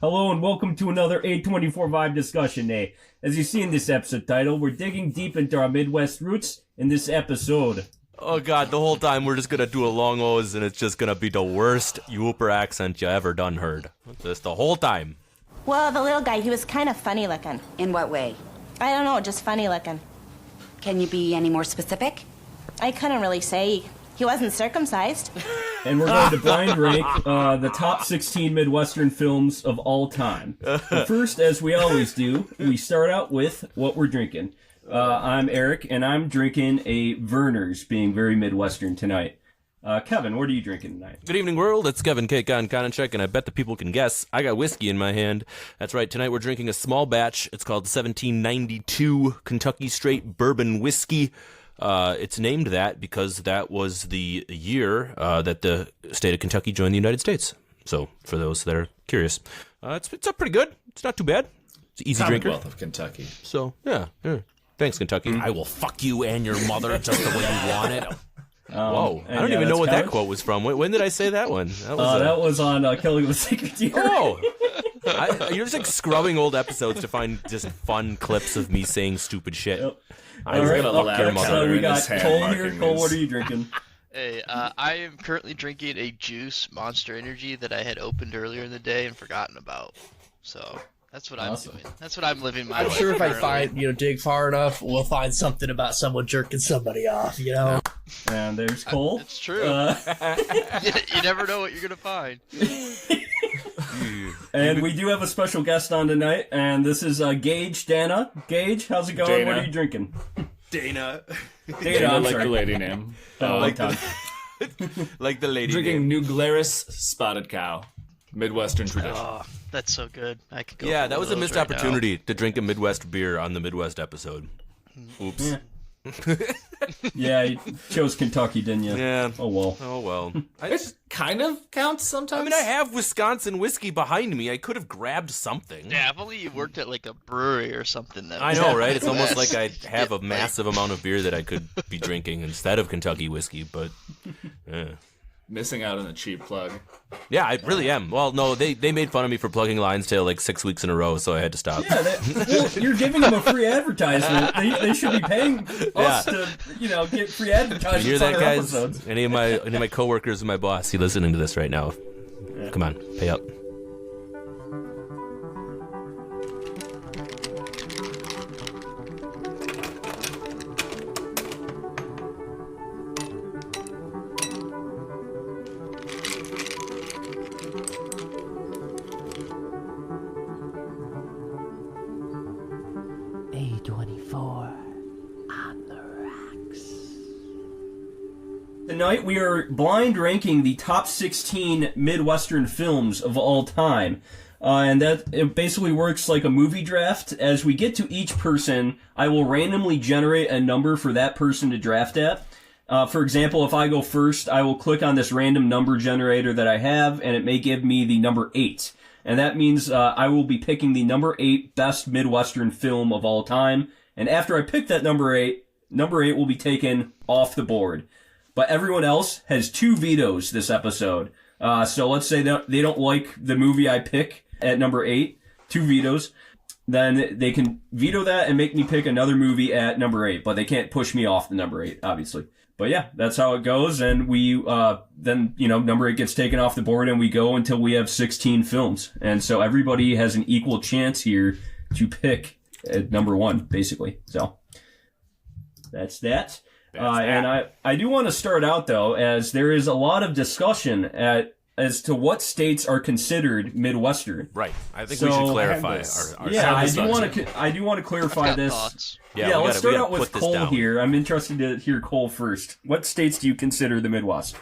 Hello and welcome to another A24 Vibe discussion day. As you see in this episode title, we're digging deep into our Midwest roots in this episode. Oh god, the whole time we're just gonna do a long O's and it's just gonna be the worst Yooper accent you ever done heard. Just the whole time. Well, the little guy, he was kind of funny looking. In what way? I don't know, just funny looking. Can you be any more specific? I couldn't really say. He wasn't circumcised. And we're going to blind rank the top 16 Midwestern films of all time. But first, as we always do, we start out with what we're drinking. I'm Eric, and I'm drinking a Verner's, being very Midwestern tonight. Kevin, what are you drinking tonight? Good evening, world. It's Kevin Cake on Konachek, and I bet the people can guess. I got whiskey in my hand. That's right. Tonight we're drinking a small batch. It's called 1792 Kentucky Straight Bourbon Whiskey. It's named that because that was the year that the state of Kentucky joined the United States. So, for those that are curious, it's up pretty good. It's not too bad. It's an easy drinker. Commonwealth of Kentucky. So, yeah. Thanks, Kentucky. I will fuck you and your mother just the way you want it. Whoa. I don't even know what that quote was from. When did I say that one? That was on Killing with Secret Deer. Oh! You're just like scrubbing old episodes to find just fun clips of me saying stupid shit. Yep. I'm gonna fuck your mother. So we got Cole here. Cole, what are you drinking? Hey, I am currently drinking a juice Monster Energy that I had opened earlier in the day and forgotten about. So that's what I'm doing. That's what I'm living my life. I'm sure if currently. I find, dig far enough, we'll find something about someone jerking somebody off, And there's Cole. It's true. You never know what you're gonna find. And we do have a special guest on tonight, and this is Gage Dana. Gage, how's it going? Dana. What are you drinking? Dana. Dana, I'm like sorry. the lady name. Like Like the lady. Drinking New Glarus Spotted Cow. Midwestern tradition. Oh, that's so good. I could go. Yeah, for that was a those missed right now. opportunity to drink a Midwest beer on the Midwest episode. Oops. Yeah. Yeah, you chose Kentucky, didn't you? Yeah. Oh, well. Oh, well. It kind of counts sometimes. I mean, I have Wisconsin whiskey behind me. I could have grabbed something. Yeah, if only you worked at like a brewery or something. That I was know, right? It's almost Midwest. like I have a massive amount of beer that I could be drinking instead of Kentucky whiskey, but... Missing out on a cheap plug. Yeah, I really am. Well, no, they made fun of me for plugging Lion's Tail like 6 weeks in a row, so I had to stop. Yeah, well, you're giving them a free advertisement. They should be paying us to, get free You advertisements hear on that, our guys? episodes. Any of my coworkers and my boss, he listening to this right now. Yeah. Come on, pay up. A24 on the rocks. Tonight we are blind ranking the top 16 Midwestern films of all time. And that it basically works like a movie draft. As we get to each person, I will randomly generate a number for that person to draft at. For example, if I go first, I will click on this random number generator that I have, and it may give me the number 8. And that means I will be picking the number 8 best Midwestern film of all time. And after I pick that number 8 will be taken off the board. But everyone else has 2 vetoes this episode. So let's say that they don't like the movie I pick at number 8, 2 vetoes. Then they can veto that and make me pick another movie at number 8. But they can't push me off the number 8, obviously. But yeah, that's how it goes, and we, then, number 8 gets taken off the board, and we go until we have 16 films. And so everybody has an equal chance here to pick at number 1, basically. So, that's that. And I do want to start out, though, as there is a lot of discussion as to what states are considered Midwestern. Right. I think we should clarify our Yeah, I do want to clarify this. Thoughts. Yeah, let's start out with Cole here. I'm interested to hear Cole first. What states do you consider the Midwest?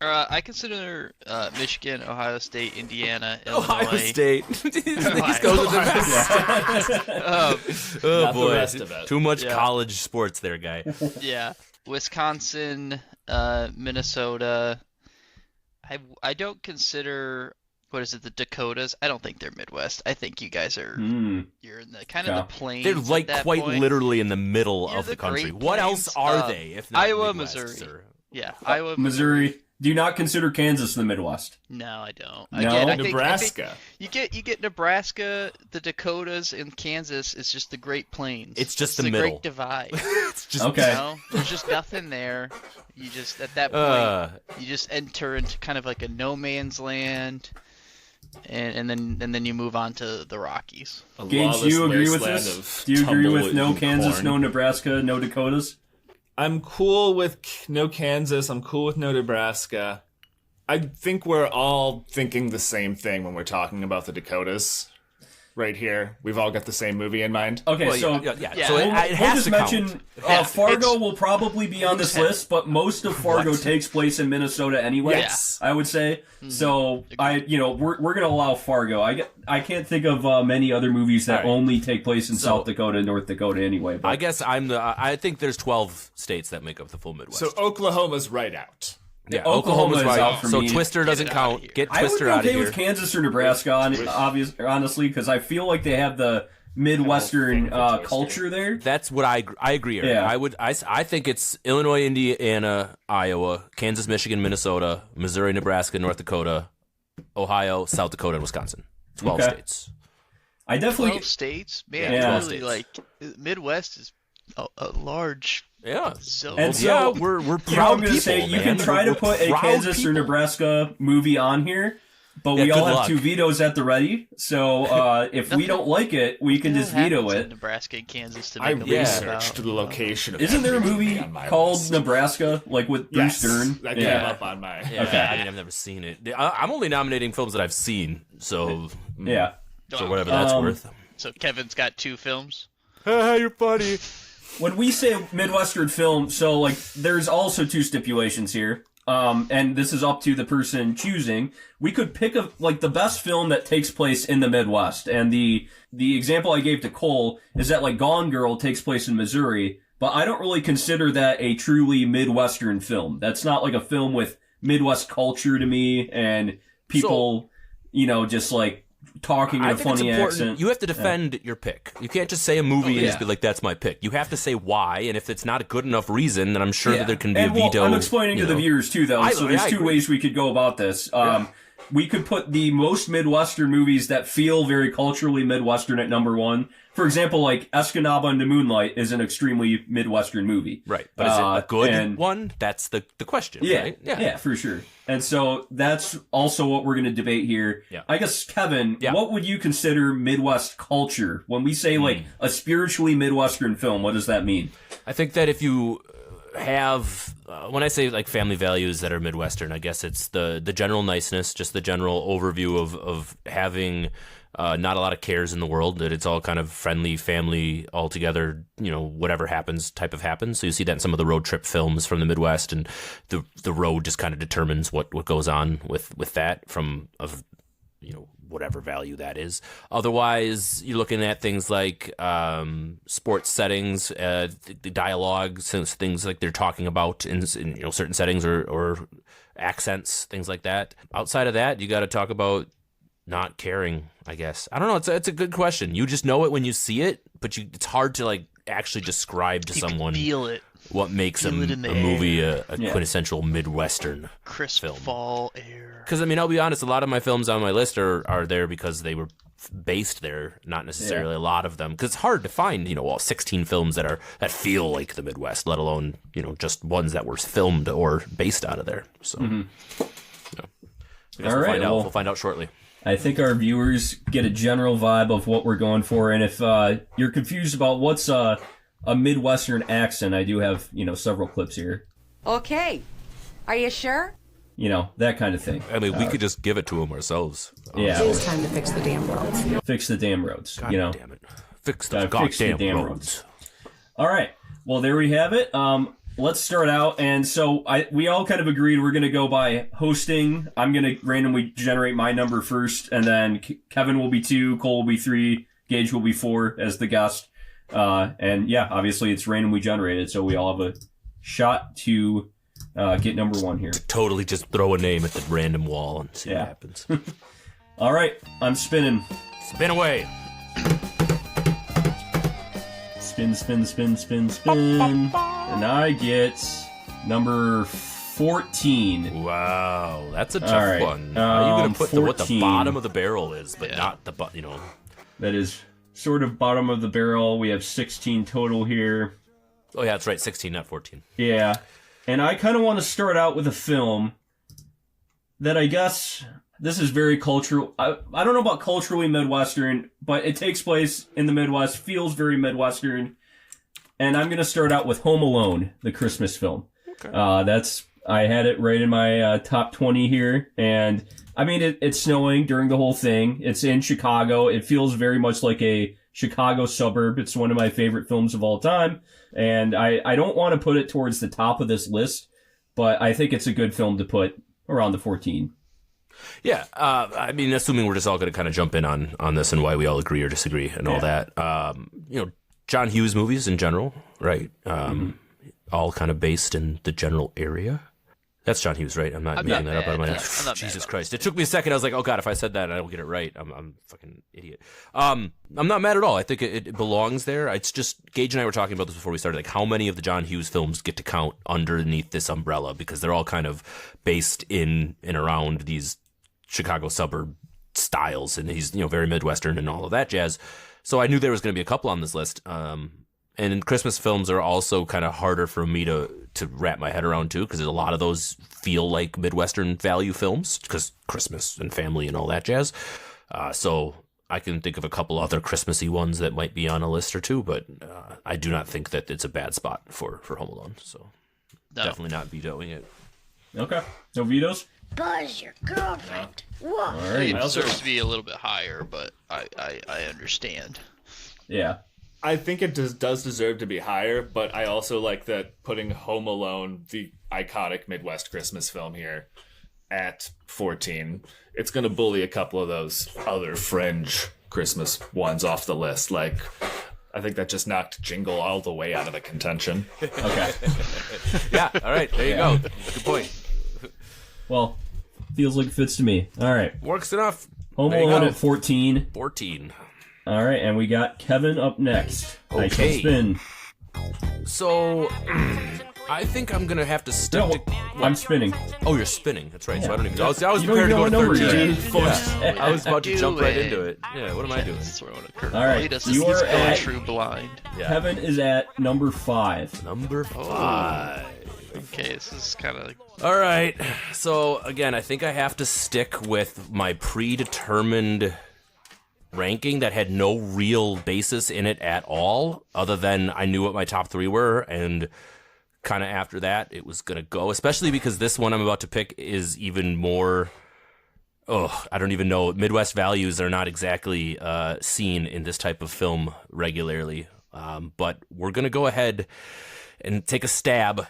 I consider Michigan, Ohio State, Indiana, Ohio Illinois. State. These goes with the best. Oh Not boy, the rest of it. too much college sports there, guy. Yeah, Wisconsin, Minnesota. I don't consider, what is it, the Dakotas? I don't think they're Midwest. I think you guys are you're in the kind of the plains. They're like at that quite point. literally in the middle You're of the country. Great What else Plains. are they if not Iowa, Midwest, Missouri. sir? Yeah, Iowa, Missouri. Do you not consider Kansas the Midwest? No, I don't. No? Again, I Nebraska. think you get Nebraska, the Dakotas, and Kansas is just the Great Plains. It's just It's the middle. Great Divide. It's just Okay. You know? There's just nothing there. You just at that point you just enter into kind of like a no man's land, and then you move on to the Rockies. A Gage, do you lawless agree with wasteland this? of Do you agree with tumbleweed no and Kansas, corn. no Nebraska, no Dakotas? I'm cool with no Kansas. I'm cool with no Nebraska. I think we're all thinking the same thing when we're talking about the Dakotas. Right here, we've all got the same movie in mind. Okay, Well, so Yeah. So it we'll has just to mention count. Fargo will probably be on this list, but most of Fargo takes place in Minnesota anyway. Yes. I would say. So we're gonna allow Fargo. I can't think of many other movies that All right. only take place in So- South Dakota and North Dakota anyway. But I guess I think there's 12 states that make up the full Midwest. So Oklahoma's right out. yeah, Oklahoma is right. out for so me. Twister doesn't Get it outta here. count. Get I would Twister be out of okay here. with Kansas or Nebraska, honestly, because I feel like they have the Midwestern culture there. That's what I agree. Eric. Yeah. I think it's Illinois, Indiana, Iowa, Kansas, Michigan, Minnesota, Missouri, Nebraska, North Dakota, Ohio, South Dakota, and Wisconsin. 12 Okay. states. I definitely 12 states, man. Yeah. Really, like Midwest is a large Yeah. zone. And so- yeah, we're You know, proud I'm gonna people, say you man. can try to We're put a proud Kansas or people. Nebraska movie on here, but Yeah, we all good have luck. 2 vetoes at the ready. So if we don't like it, we can just veto it. Nebraska and Kansas to I make a movie researched about. the location of Isn't there a every movie on my called list. Nebraska, like with Bruce Yes, Dern? that came up on my. Yeah, Okay. I mean, I've never seen it. I'm only nominating films that I've seen, so Yeah. whatever that's worth. So Kevin's got 2 films. You're funny. When we say Midwestern film, so like there's also 2 stipulations here. And this is up to the person choosing. We could pick the best film that takes place in the Midwest. And the example I gave to Cole is that like Gone Girl takes place in Missouri, but I don't really consider that a truly Midwestern film. That's not like a film with Midwest culture to me and people, just like talking in I a think it's funny important. accent. You have to defend your pick. You can't just say a movie and just be like, "That's my pick." You have to say why, and if it's not a good enough reason, then I'm sure that there can be And, a veto. I'm explaining to the viewers too, though. So there's 2 agree. ways we could go about this. We could put the most Midwestern movies that feel very culturally Midwestern at number 1. For example, like Escanaba into Moonlight is an extremely Midwestern movie. Right, but is it a good and- one? That's the question, Yeah, right? yeah, for sure. And so that's also what we're going to debate here. Yeah. I guess, Kevin, Yeah. what would you consider Midwest culture? When we say, like, a spiritually Midwestern film, what does that mean? I think that if you have, when I say like family values that are Midwestern, I guess it's the general niceness, just the general overview of having not a lot of cares in the world, that it's all kind of friendly, family, all together, whatever happens, type of happens. So you see that in some of the road trip films from the Midwest, and the road just kind of determines what goes on with that from whatever value that is. Otherwise, you're looking at things like sports settings, the dialogue, since things like they're talking about in certain settings or accents, things like that. Outside of that, you got to talk about not caring, I guess. I don't know. It's a good question. You just know it when you see it, but it's hard to like actually describe to You can someone feel it. what makes a Feel it in the movie a Yeah. quintessential Midwestern Crisp film. fall air. Because, I mean, I'll be honest, a lot of my films on my list are there because they were based there, not necessarily a lot of them. Because it's hard to find, all 16 films that feel like the Midwest, let alone, just ones that were filmed or based out of there. So, I guess All right, we'll find out shortly. I think our viewers get a general vibe of what we're going for, and if you're confused about what's a Midwestern accent, I do have, several clips here. Okay. Are you sure? That kind of thing. I mean, we could just give it to them ourselves. Yeah, It's time to fix the damn roads. fix the damn roads, God damn it. Fix the Gotta fix the goddamn damn roads. All right. Well, there we have it. Let's start out. And so we all kind of agreed we're going to go by hosting. I'm going to randomly generate my number first, and then Kevin will be 2, Cole will be 3, Gage will be 4 as the guest. And yeah, obviously it's randomly generated, so we all have a shot to get number 1 here. Totally just throw a name at the random wall and see Yeah. what happens. All right. I'm spinning. Spin away. Spin, spin, spin, spin, spin. And I get number 14. Wow, that's a tough All right. one. How are you going to put what the 14. bottom of the barrel is, but not the That is sort of bottom of the barrel. We have 16 total here. Oh, yeah, that's right. 16, not 14. Yeah. And I kind of want to start out with a film that I guess this is very cultural. I don't know about culturally Midwestern, but it takes place in the Midwest, feels very Midwestern. And I'm going to start out with Home Alone, the Christmas film. Okay. I had it right in my top 20 here. And I mean, it's snowing during the whole thing. It's in Chicago. It feels very much like a Chicago suburb. It's one of my favorite films of all time. And I don't want to put it towards the top of this list, but I think it's a good film to put around the 14. Yeah, I mean, assuming we're just all going to kind of jump in on this and why we all agree or disagree and all that. John Hughes movies in general, right? All kind of based in the general area. That's John Hughes, right? I'm not making that up out of my head. Jesus Christ. It took me a second. I was like, oh, God, if I said that, I don't get it right. I'm a fucking idiot. I'm not mad at all. I think it belongs there. It's just, Gage and I were talking about this before we started, like how many of the John Hughes films get to count underneath this umbrella, because they're all kind of based in and around these Chicago suburb styles, and he's, very Midwestern and all of that jazz. So I knew there was going to be a couple on this list. And Christmas films are also kind of harder for me to wrap my head around, too, because a lot of those feel like Midwestern value films, because Christmas and family and all that jazz. So I can think of a couple other Christmassy ones that might be on a list or two, but I do not think that it's a bad spot for Home Alone. So definitely not vetoing it. Okay. No vetoes? Buzz your girlfriend. Whoa. All right. It deserves to be a little bit higher, but I understand. Yeah. I think it does deserve to be higher, but I also like that putting Home Alone, the iconic Midwest Christmas film here, at 14. It's going to bully a couple of those other fringe Christmas ones off the list. Like, I think that just knocked Jingle all the way out of the contention. Okay. Yeah, all right, there you go. Good point. Well, feels like it fits to me. All right. Works enough. Home Alone at 14. 14. All right, and we got Kevin up next. Okay. I shall spin. So, I think I'm going to have to stick No, to... I'm spinning. Oh, you're spinning. That's right. Yeah. So I don't even... I was You prepared to don't go even to know 13. what you're doing. I was about to jump right it. into it. Yeah, what am I doing? Throwing a curveball. All right, He does you this. are He's going at- true blind. Yeah. Kevin is at number 5. Number 5. Okay, this is kind of like... All right. So, again, I think I have to stick with my predetermined ranking that had no real basis in it at all, other than I knew what my top 3 were, and kind of after that, it was going to go, especially because this one I'm about to pick is even more... I don't even know. Midwest values are not exactly seen in this type of film regularly, but we're going to go ahead and take a stab,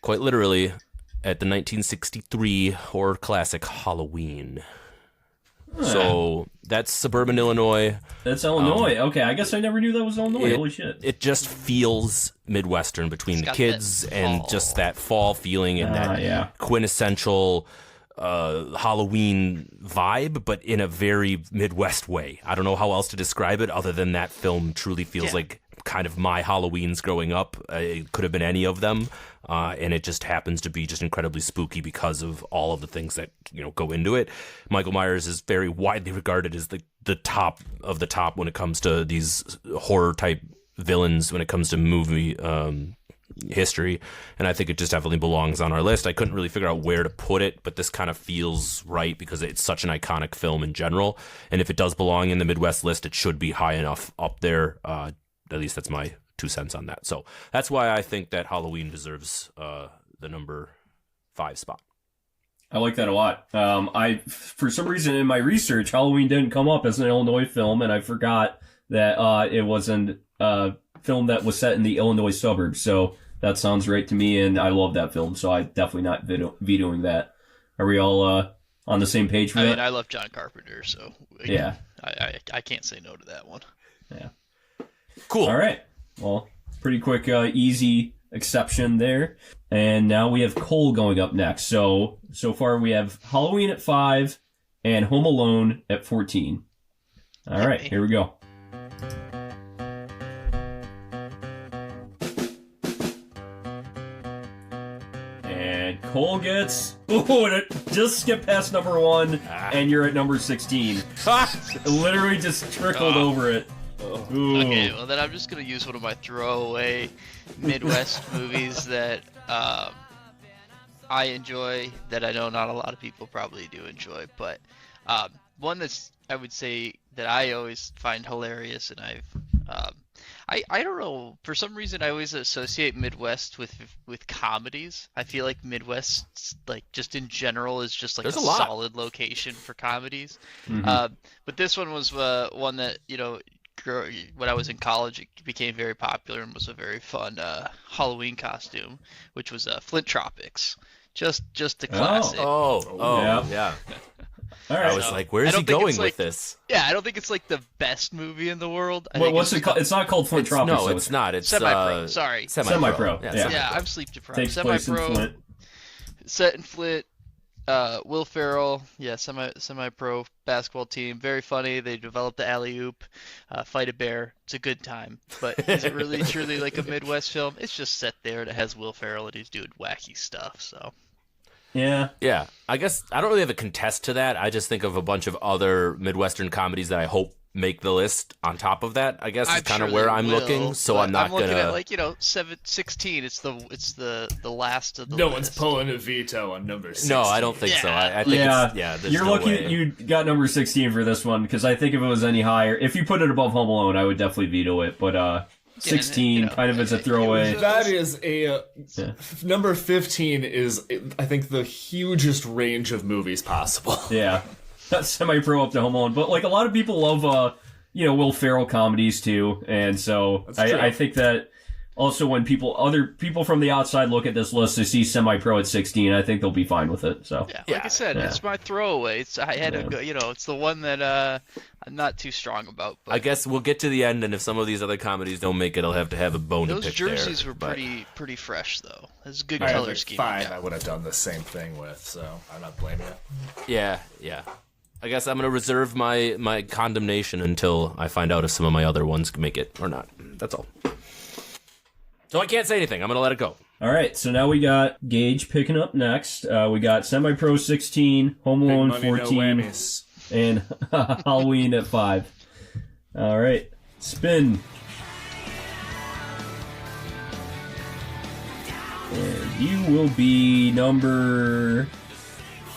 quite literally, at the 1963 horror classic Halloween. So that's suburban Illinois. That's Illinois. Okay, I guess I never knew that was Illinois. Holy shit. It just feels Midwestern between It's the got kids that and fall. just that fall feeling and that quintessential Halloween vibe, but in a very Midwest way. I don't know how else to describe it other than that film truly feels like kind of my Halloweens growing up. It could have been any of them, and it just happens to be just incredibly spooky because of all of the things that go into it. Michael Myers is very widely regarded as the top of the top when it comes to these horror type villains, when it comes to movie history, and I think it just definitely belongs on our list. I couldn't really figure out where to put it, but this kind of feels right because it's such an iconic film in general, and if it does belong in the Midwest list, it should be high enough up there. At least that's my 2 cents on that. So that's why I think that Halloween deserves the number 5 spot. I like that a lot. For some reason in my research, Halloween didn't come up as an Illinois film, and I forgot that it was a film that was set in the Illinois suburbs. So that sounds right to me, and I love that film. So I'm definitely not vetoing that. Are we all on the same page for that? I mean, I love John Carpenter, so Yeah. I can't say no to that one. Yeah. Cool. All right. Well, pretty quick, easy exception there. And now we have Cole going up next. So far we have Halloween at 5 and Home Alone at 14. All right, here we go. And Cole gets... Ooh, just skip past number 1, and you're at number 16. It literally just trickled over it. Ooh. Okay, well then I'm just gonna use one of my throwaway Midwest movies that I enjoy, that I know not a lot of people probably do enjoy, but one that's, I would say, that I always find hilarious, and I don't know, for some reason I always associate Midwest with comedies. I feel like Midwest, like, just in general, is just like a solid location for comedies. But this one was one that, you know, when I was in college, it became very popular and was a very fun Halloween costume, which was Flint Tropics. Just a classic. Yeah. All right. I was like, where is he going with this? Yeah, I don't think it's like the best movie in the world. What's it called? It's not called Flint Tropics. No, it's not. It's semi-pro. Sorry, semi-pro. Yeah, I'm sleep deprived. Takes place in Semi-pro, Flint. set in Flint. Will Ferrell, semi-pro basketball team. Very funny. They developed the alley-oop, fight a bear. It's a good time. But is it really truly like a Midwest film? It's just set there, and it has Will Ferrell, and he's doing wacky stuff. So. Yeah. I guess I don't really have a contest to that. I just think of a bunch of other Midwestern comedies that I hope make the list on top of that. I guess is kind of where I'm looking. So I'm not looking gonna. At, like, 16. It's the last of the. No list. one's pulling a veto on number 16. No, I don't think so. I think there's you're no looking. way. You got number 16 for this one because I think if it was any higher, if you put it above Home Alone, I would definitely veto it. But 16 kind of is a throwaway. That is number 15 is, I think, the hugest range of movies possible. Yeah, that's semi-pro up to Home Alone, but like a lot of people love Will Ferrell comedies too, and so I think that also when other people from the outside look at this list to see semi-pro at 16, I think they'll be fine with it. So like I said, it's my throwaway. I had to go. It's the one that I'm not too strong about. But I guess we'll get to the end, and if some of these other comedies don't make it, I'll have to have a bone to pick there. Those jerseys were pretty fresh, though. It's a good color scheme. 5 I would have done the same thing with, so I'm not blaming it. Yeah. I guess I'm gonna reserve my condemnation until I find out if some of my other ones can make it or not. That's all. So I can't say anything. I'm gonna let it go. All right, so now we got Gage picking up next. We got semi-pro 16, Home Alone 14, and Halloween at 5. All right, spin. And you will be number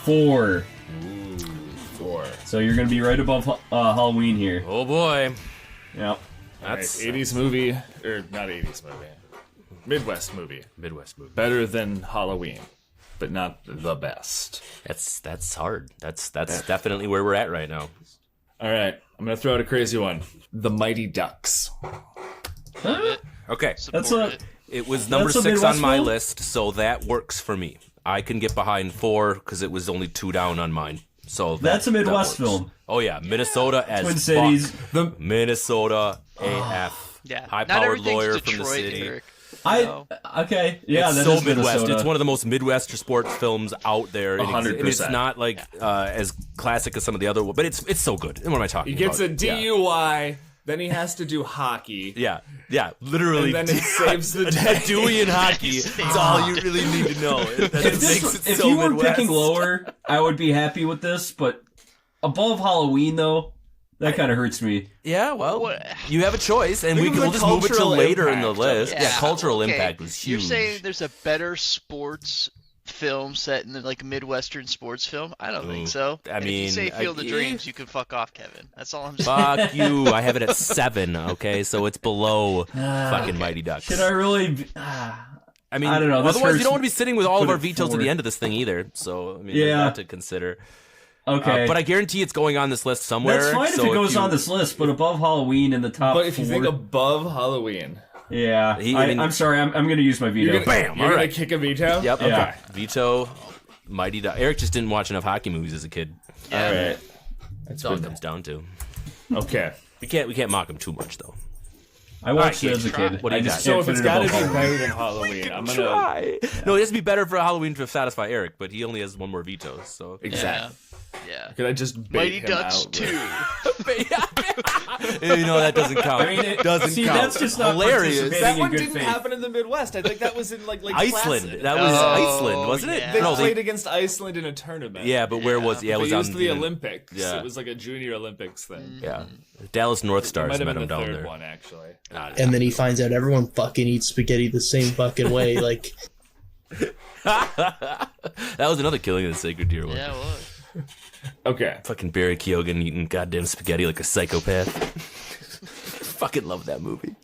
4. Ooh, 4. So you're going to be right above Halloween here. Oh boy. Yep. That's 80s movie, or not 80s movie. Midwest movie. Better than Halloween, but not the best. That's hard. That's definitely where we're at right now. All right, I'm gonna throw out a crazy one. The Mighty Ducks. Okay, it was number 6 on my list, so that works for me. I can get behind 4 because it was only 2 down on mine. So that's a Midwest film. Oh yeah, Minnesota as Twin Cities. Fuck. Minnesota AF. Yeah, high-powered lawyer Detroit, from the city. Eric. Okay, yeah, it's that so is Midwest. Minnesota. It's one of the most Midwestern sports films out there. 100%. And it's not like as classic as some of the other ones, but it's so good. And what am I talking about? He gets a DUI, then he has to do hockey. Yeah, literally. And then it saves the day. Dewey in hockey. That's all you really need to know. If you were picking lower, I would be happy with this, but above Halloween, though, that kind of hurts me. Yeah, well, you have a choice, and we'll just move it to later in the list. Yeah, cultural impact was huge. You're saying there's a better sports film set in like a Midwestern sports film? I don't think so. I mean, if you say Field of Dreams, you can fuck off, Kevin. That's all I'm saying. Fuck you. I have it at 7, okay? So it's below fucking Mighty Ducks. Should I really... I mean, I don't know. Otherwise, you don't want to be sitting with all of our vetoes to the end of this thing either. So, I mean, there's that to consider. Okay. But I guarantee it's going on this list somewhere. That's fine if it goes on this list, but above Halloween in the top 4. But if you think above Halloween... Yeah. I'm sorry. I'm going to use my veto. Bam! You're going to kick a veto? Yep. Yeah. Okay. Veto, Mighty Ducks. Eric just didn't watch enough hockey movies as a kid. All right. That's all it comes down to. Okay. We can't mock him too much, though. I watched it as a kid. What do you got? So if it's got to be better than Halloween, I'm going to... try. No, it has to be better for Halloween to satisfy Eric, but he only has 1 more veto, so... Exactly. Yeah. Could I just bait Mighty him Ducks out 2. That doesn't count. I mean, doesn't count. That's just not Hilarious. participating That in one good didn't faith. happen in the Midwest. I think that was in like Iceland. Placid. That was Iceland, wasn't it? yeah. They No, played against Iceland in a tournament. Yeah, but where was? Yeah, it They was used on the Olympics. Yeah. It was like a junior Olympics thing. Yeah, Dallas North It Stars might have met been him the down third there. one, actually. And then he finds out everyone fucking eats spaghetti the same fucking way. Like, That was another Killing of the Sacred Deer one. Yeah, it was. Okay. Fucking Barry Keoghan eating goddamn spaghetti like a psychopath. Fucking love that movie.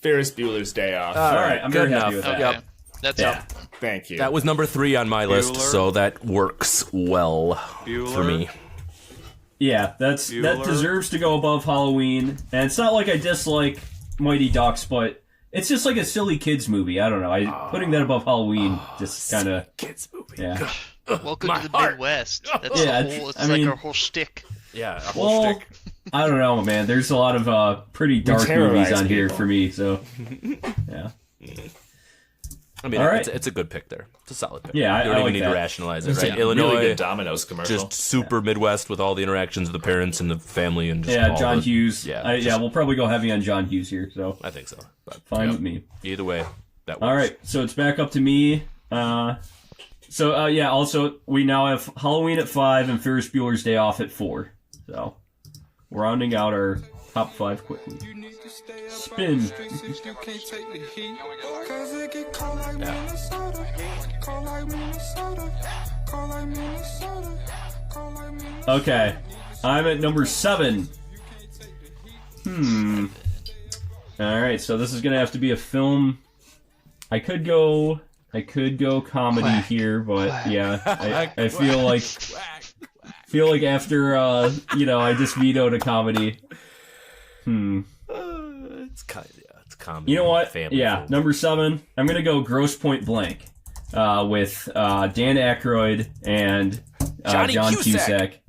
Ferris Bueller's Day Off. All right, I'm good very happy enough. with that. Okay. That's Yeah. Thank you. That was number 3 on my list, so that works well for me. Yeah, that deserves to go above Halloween. And it's not like I dislike Mighty Ducks, but it's just like a silly kids movie. I don't know. Putting that above Halloween just kind of kids movie. Yeah. Welcome to the Midwest. That's Yeah, the whole. It's I like mean- our whole shtick. Yeah, a whole Well, stick. I don't know, man. There's a lot of pretty dark terrorize movies on here people. for me. So yeah. I mean, All right. it's a good pick there. It's a solid pick. Yeah, I you don't even like need that. to rationalize it, It's right? a Illinois, really good Domino's commercial. just super Midwest with all the interactions of the parents and the family and just Yeah, all John the- Hughes. Yeah, Yeah, we'll probably go heavy on John Hughes here. So I think so. But, fine yep. with me. Either way, that works. All right, so it's back up to me. Also, we now have Halloween at 5 and Ferris Bueller's Day Off at 4. So, we're rounding out our top 5 quickly. Spin. Okay, I'm at number 7. Alright, so this is gonna have to be a film. I could go comedy here, but yeah, I feel like after I just vetoed a comedy. It's comedy. You know what? Family Yeah, film. number 7. I'm gonna go Gross Point Blank with Dan Aykroyd and Johnny John Cusack.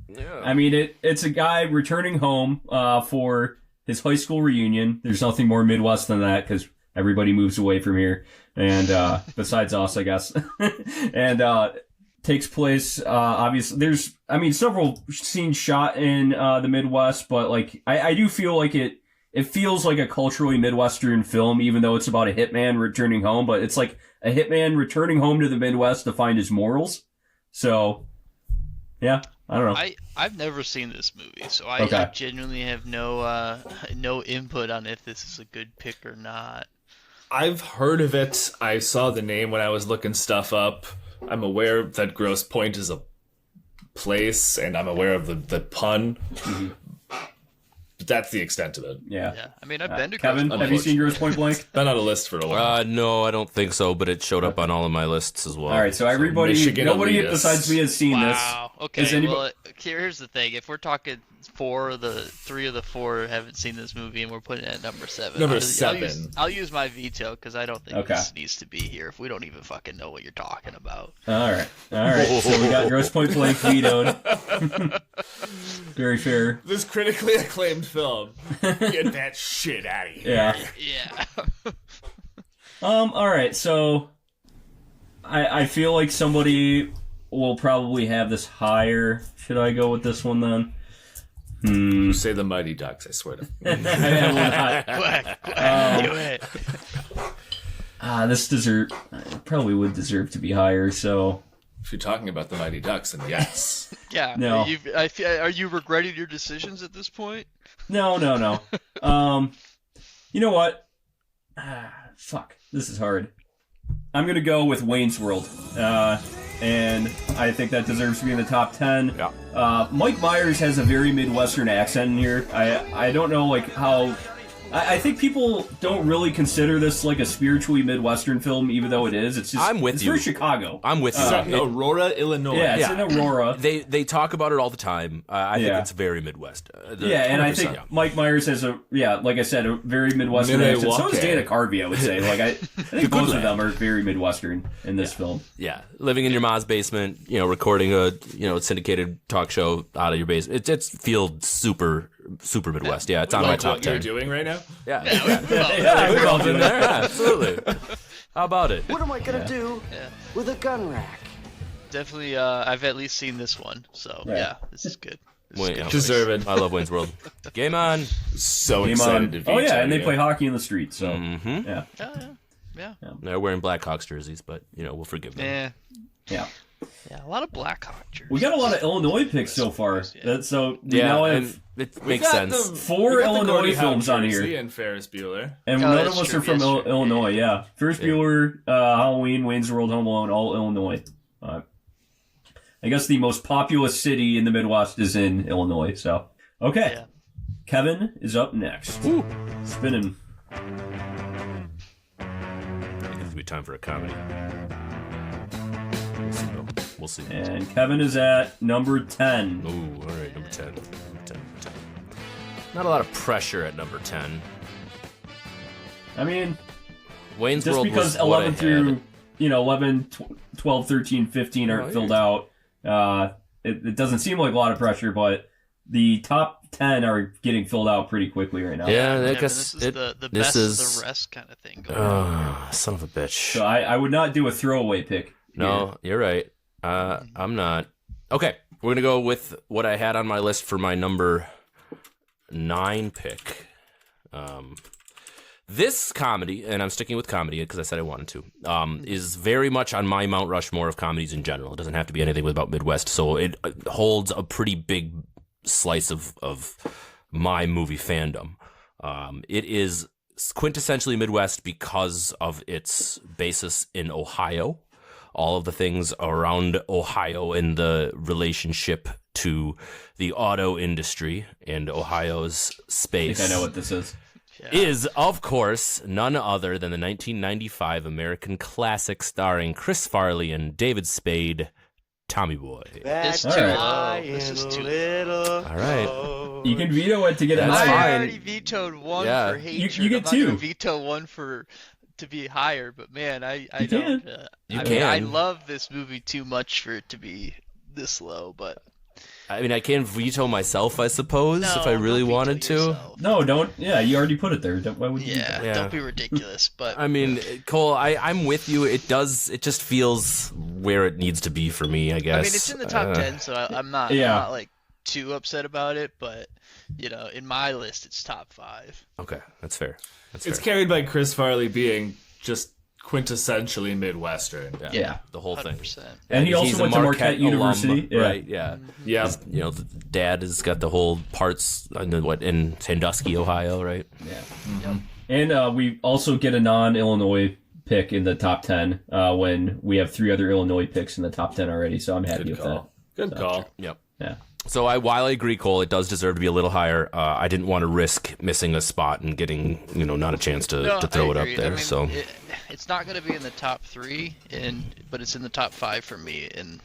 I mean, it's a guy returning home for his high school reunion. There's nothing more Midwest than that because everybody moves away from here, and besides us, I guess. And takes place obviously. There's several scenes shot in the Midwest, but like I do feel like it feels like a culturally Midwestern film, even though it's about a hitman returning home. But it's like a hitman returning home to the Midwest to find his morals. So, yeah, I don't know. I've never seen this movie, so I genuinely have no input on if this is a good pick or not. I've heard of it. I saw the name when I was looking stuff up. I'm aware that Grosse Pointe is a place, and I'm aware of the pun. But that's the extent of it. Yeah. I mean, I've been to Kevin, Grosse have you Pointe. seen Grosse Point Blank? Been on a list for a while. No, I don't think so, but it showed up on all of my lists as well. All right, so nobody elitist. besides me has seen this. Wow. Okay. Is anybody- Well, here's the thing: if we're talking 3 of the 4 haven't seen this movie, and we're putting it at number 7. Number I'll 7. I'll use my veto because I don't think Okay. this needs to be here if we don't even fucking know what you're talking about. All right. So we got Grosse Point Blank vetoed. Very fair. This critically acclaimed film. Get that shit out of here. Yeah. Yeah. All right. So I feel like somebody will probably have this higher. Should I go with this one then? You say the Mighty Ducks, I swear to. This probably would deserve to be higher. So If you're talking about the Mighty Ducks, then yes. Yeah. No. Are you regretting your decisions at this point? no. You know what? Fuck. This is hard. I'm gonna go with Wayne's World, and I think that deserves to be in the top 10. Yeah. Mike Myers has a very Midwestern accent in here. I don't know like how. I think people don't really consider this like a spiritually Midwestern film, even though it is. It's just I'm with it's you. very Chicago. I'm with you. Is that in Aurora, Illinois? Yeah, it's in Aurora. They talk about it all the time. I think Yeah. it's very Midwest. And I think 100%. Mike Myers has like I said, a very Midwestern accent. So does Dana Carvey, I would say. Like I think both of them are very Midwestern in this film. Yeah, living in your mom's basement, recording a syndicated talk show out of your basement. It feels super Midwest. Yeah, it's on my Like top what you're 10. doing right now? Yeah, Yeah, we're all in there. Yeah, absolutely. How about it? What am I gonna do with a gun rack? Definitely. I've at least seen this one, so Right. yeah, this is good. Deserved. I love Wayne's World. Game on. So Game excited on. to veto. Oh yeah, and they play hockey in the street. So Mm-hmm. Yeah. They're wearing Blackhawks jerseys, but we'll forgive them. Yeah. Yeah, a lot of Blackhawk jerseys. We got a lot of Illinois picks so far. So we Yeah, now and have it makes sense. four Illinois films on Jersey here. and Ferris Bueller. And Oh, none that's of us true. are from Yes, true. Illinois, yeah. Ferris Bueller, Halloween, Wayne's World, Home Alone, all Illinois. I guess the most populous city in the Midwest is in Illinois, so. Okay. Yeah. Kevin is up next. Ooh. Spinning. I think it'll be time for a comedy. We'll see. And Kevin is at number 10. Ooh, all right, number 10. Not a lot of pressure at number 10. I mean, Wayne's just World because was what 11 I through, had. 11, 12, 13, 15 aren't filled out, it doesn't seem like a lot of pressure, but the top 10 are getting filled out pretty quickly right now. Yeah, I Yeah, guess this is the this best is of the rest kind of thing going on. son of a bitch. So I would not do a throwaway pick. No, you're right. I'm not. Okay, we're gonna go with what I had on my list for my number 9 pick. This comedy, and I'm sticking with comedy because I said I wanted to, is very much on my Mount Rushmore of comedies in general. It doesn't have to be anything about Midwest, so it holds a pretty big slice of my movie fandom. It is quintessentially Midwest because of its basis in Ohio. All of the things around Ohio and the relationship to the auto industry and Ohio's space. I think I know what this is. Is, of course, none other than the 1995 American classic starring Chris Farley and David Spade, Tommy Boy. It's too Alright. low. This is too low. All right. You can veto it to get it That's I higher. fine. already vetoed one Yeah. for hatred. You get I'm not gonna two. veto one to be higher, but man, I You don't. can. You I mean, I can. love this movie too much for it to be this low, but I mean, I can veto myself, I suppose, if I really don't veto wanted to. yourself. No, don't. Yeah, you already put it there. Why would you do Yeah, that? Yeah. don't be ridiculous. But I mean, Cole, I'm with you. It just feels where it needs to be for me, I guess. I mean, it's in the top 10, so I'm not like too upset about it. But in my list, it's top 5. Okay, that's fair. It's carried by Chris Farley being just quintessentially Midwestern. Yeah. The whole thing. 100%. And he also he's a went to Marquette University. Yeah. Right, yeah. Yeah. The dad has got the whole parts in Sandusky, Ohio, right? Yeah. And we also get a non-Illinois pick in the top 10 when we have 3 other Illinois picks in the top 10 already, so I'm happy with that. Good call. Yep. Yeah. So while I agree, Cole, it does deserve to be a little higher. I didn't want to risk missing a spot and getting, not a chance to throw it up there. I mean, So it's not going to be in the top 3, but it's in the top 5 for me, and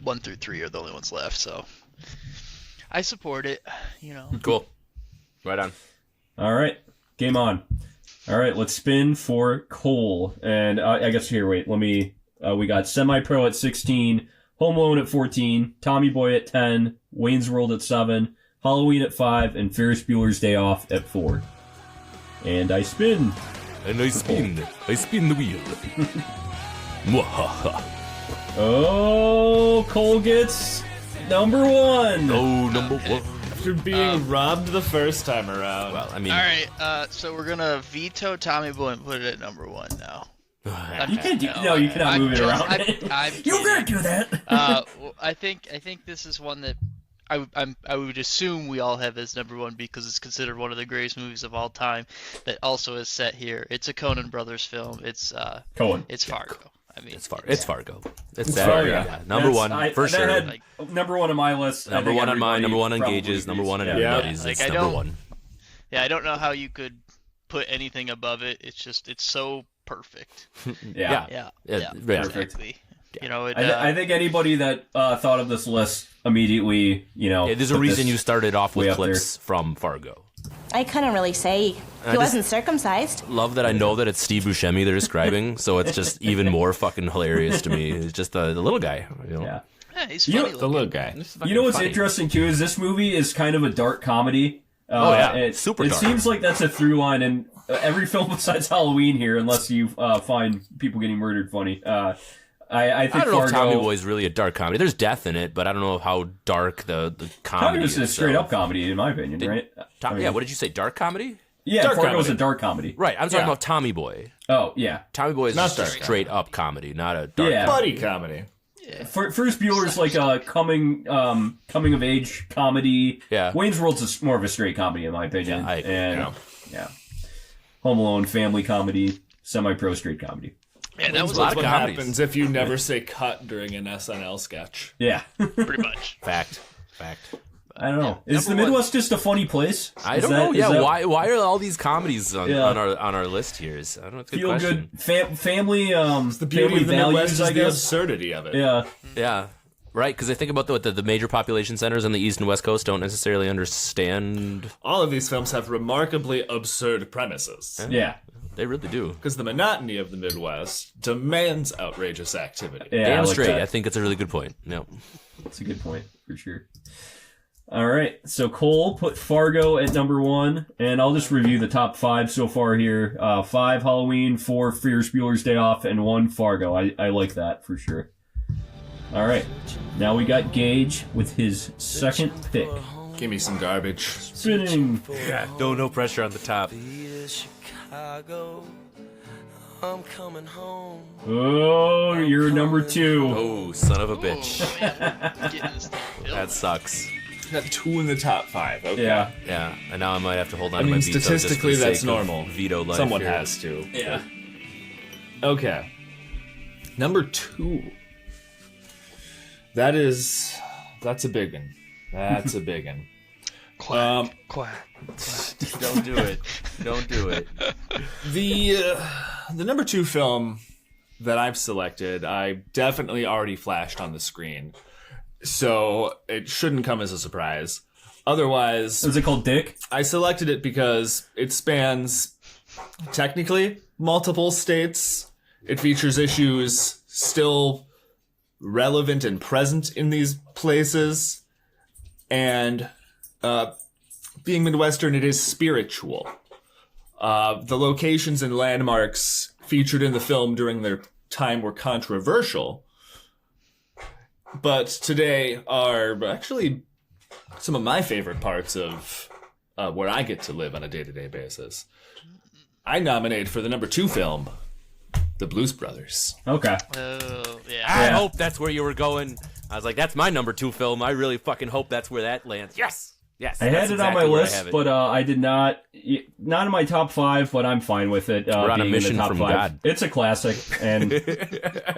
1 through 3 are the only ones left. So I support it. cool. Right on. All right. Game on. All right, let's spin for Cole. And I guess here, wait, let me... we got Semi-Pro at 16, Home Alone at 14, Tommy Boy at 10, Wayne's World at 7, Halloween at 5, and Ferris Bueller's Day Off at 4. And I spin. And I spin the wheel. Mwahaha. Oh, Cole gets number 1. Oh, number 1. After being robbed the first time around. Well, I mean, All right, so we're gonna veto Tommy Boy and put it at number 1 now. You can't do... No, you cannot move it around. You can't do that. Well, I think this is one that I would assume we all have as number 1 because it's considered one of the greatest movies of all time. That also is set here. It's a Coen Brothers film. It's Coen. It's Fargo. I mean, it's Fargo. It's Fargo. Yeah. Number 1 for sure. That had number 1 on my list. Number 1 on mine. Number 1 on probably Gage's. Number 1 on agrees. everybody's. Like, It's I number don't- 1. Yeah, I don't know how you could put anything above it. It's so perfect. Yeah. Yeah. Exactly. I think anybody that thought of this list immediately, there's a put reason this you started off way with up there. clips from Fargo. I couldn't really say. He wasn't circumcised. Love that I know that it's Steve Buscemi they're describing, so it's just even more fucking hilarious to me. It's just the little guy. Yeah. Yeah, he's funny. The little guy. You know what's interesting too is this movie is kind of a dark comedy. Super It dark. seems like that's a through line in every film besides Halloween here, unless you find people getting murdered funny. I think I don't know if Fargo. Tommy Boy is really a dark comedy. There's death in it, but I don't know how dark the comedy Fargo's a is. straight up comedy, in my opinion, right? Yeah, what did you say? Dark comedy? Yeah, Dark Fargo's comedy. a dark comedy. Right, I'm talking about Tommy Boy. Oh, yeah. Tommy Boy is Not just a dark straight up comedy, not a dark Yeah. comedy. Buddy comedy. First Bueller's like a coming of age comedy. Yeah. Wayne's World's more of a straight comedy, in my opinion. Yeah, I agree. And, yeah. Home Alone, family comedy, semi-pro straight comedy. Yeah, that was a lot of What comedies. happens if you never say cut during an SNL sketch? Yeah. pretty much. Fact. I don't know. Is the Number one. Midwest just a funny place? I Is don't that- know. is Yeah, that why are all these comedies on Yeah. our list here? I don't know. It's a good Feel question. good family. The beauty family of the Midwest values, is I the guess. absurdity of it. Yeah. Yeah, right. Because I think about the major population centers on the East and West Coast don't necessarily understand. All of these films have remarkably absurd premises. Yeah. They really do. Because the monotony of the Midwest demands outrageous activity. Yeah. I Damn like straight. that. I think it's a really good point. Yep. That's a good point, for sure. All right, so Cole put Fargo at number 1, and I'll just review the top 5 so far here. 5 Halloween, 4 Ferris Bueller's Day Off, and 1 Fargo. I like that, for sure. All right, now we got Gage with his second pick. Give me some garbage. Spinning. Yeah. No pressure on the top. I'm coming home. Oh, you're number 2. Oh, son of a bitch. Getting this thing built. That sucks. Got 2 in the top 5. Okay. Yeah. Yeah, and now I might have to hold on I to my mean, veto just for the statistically, that's sake of normal. Veto life. Someone here. has to. Yeah. Okay. Number 2. That's a big one. That's a big one. Quack, quack. Don't do it. Don't do it. The number 2 film that I've selected, I definitely already flashed on the screen, so it shouldn't come as a surprise. Otherwise, Is it called Dick? I selected it because it spans technically multiple states. It features issues still relevant and present in these places, and being Midwestern, it is spiritual. The locations and landmarks featured in the film during their time were controversial, but today are actually some of my favorite parts of where I get to live on a day-to-day basis. I nominate for the number 2 film, The Blues Brothers. Okay. Oh, yeah. I Yeah. hope that's where you were going. I was like, that's my number 2 film. I really fucking hope that's where that lands. Yes! Yes. I that's had it on exactly my where I list, have it. but I did not in my top 5, but I'm fine with it. We're on a being mission in the top from 5. God. It's a classic, and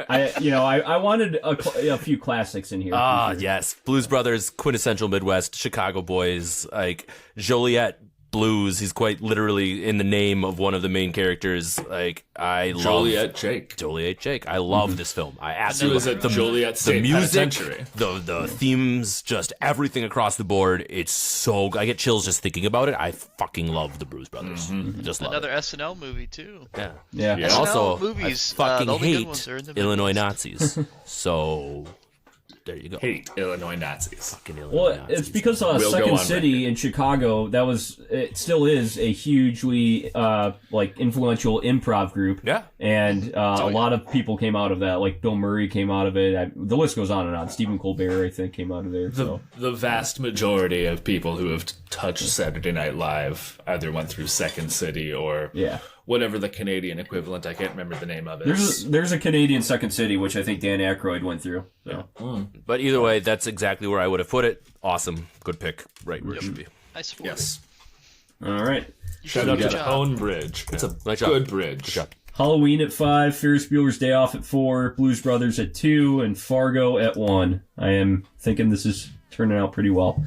I wanted a few classics in here. Ah, for sure. yes. Blues Brothers, quintessential Midwest, Chicago boys, like Joliet Blues. He's quite literally in the name of one of the main characters. Like, I love Joliet Jake. Joliet Jake. I love this film. I He absolutely was love at the Joliet the State music, Penitentiary. the themes, just everything across the board. It's so I get chills just thinking about it. I fucking love the Blues Brothers. Just love Another it. SNL movie, too. Yeah. Yeah. And SNL also, movies, I fucking the only good hate ones are in the Illinois Midwest. Nazis. So there you go. Hate Illinois Nazis. Fucking Illinois Well, Nazis. it's because We'll go Second on City record. in Chicago, it still is a hugely influential improv group. Yeah. And a lot of people came out of that. Like Bill Murray came out of it. The list goes on and on. Stephen Colbert, I think, came out of there. So The vast majority of people who have touched Saturday Night Live either went through Second City or yeah. whatever the Canadian equivalent, I can't remember the name of it. There's a Canadian Second City, which I think Dan Aykroyd went through. So. But either way, that's exactly where I would have put it. Awesome. Good pick. Right where it should be. I support Yes. All right. Shout out to Good the job. Own Bridge. It's a Nice job. good bridge. Good job. Halloween at 5, Ferris Bueller's Day Off at 4, Blues Brothers at 2, and Fargo at 1. I am thinking this is turning out pretty well.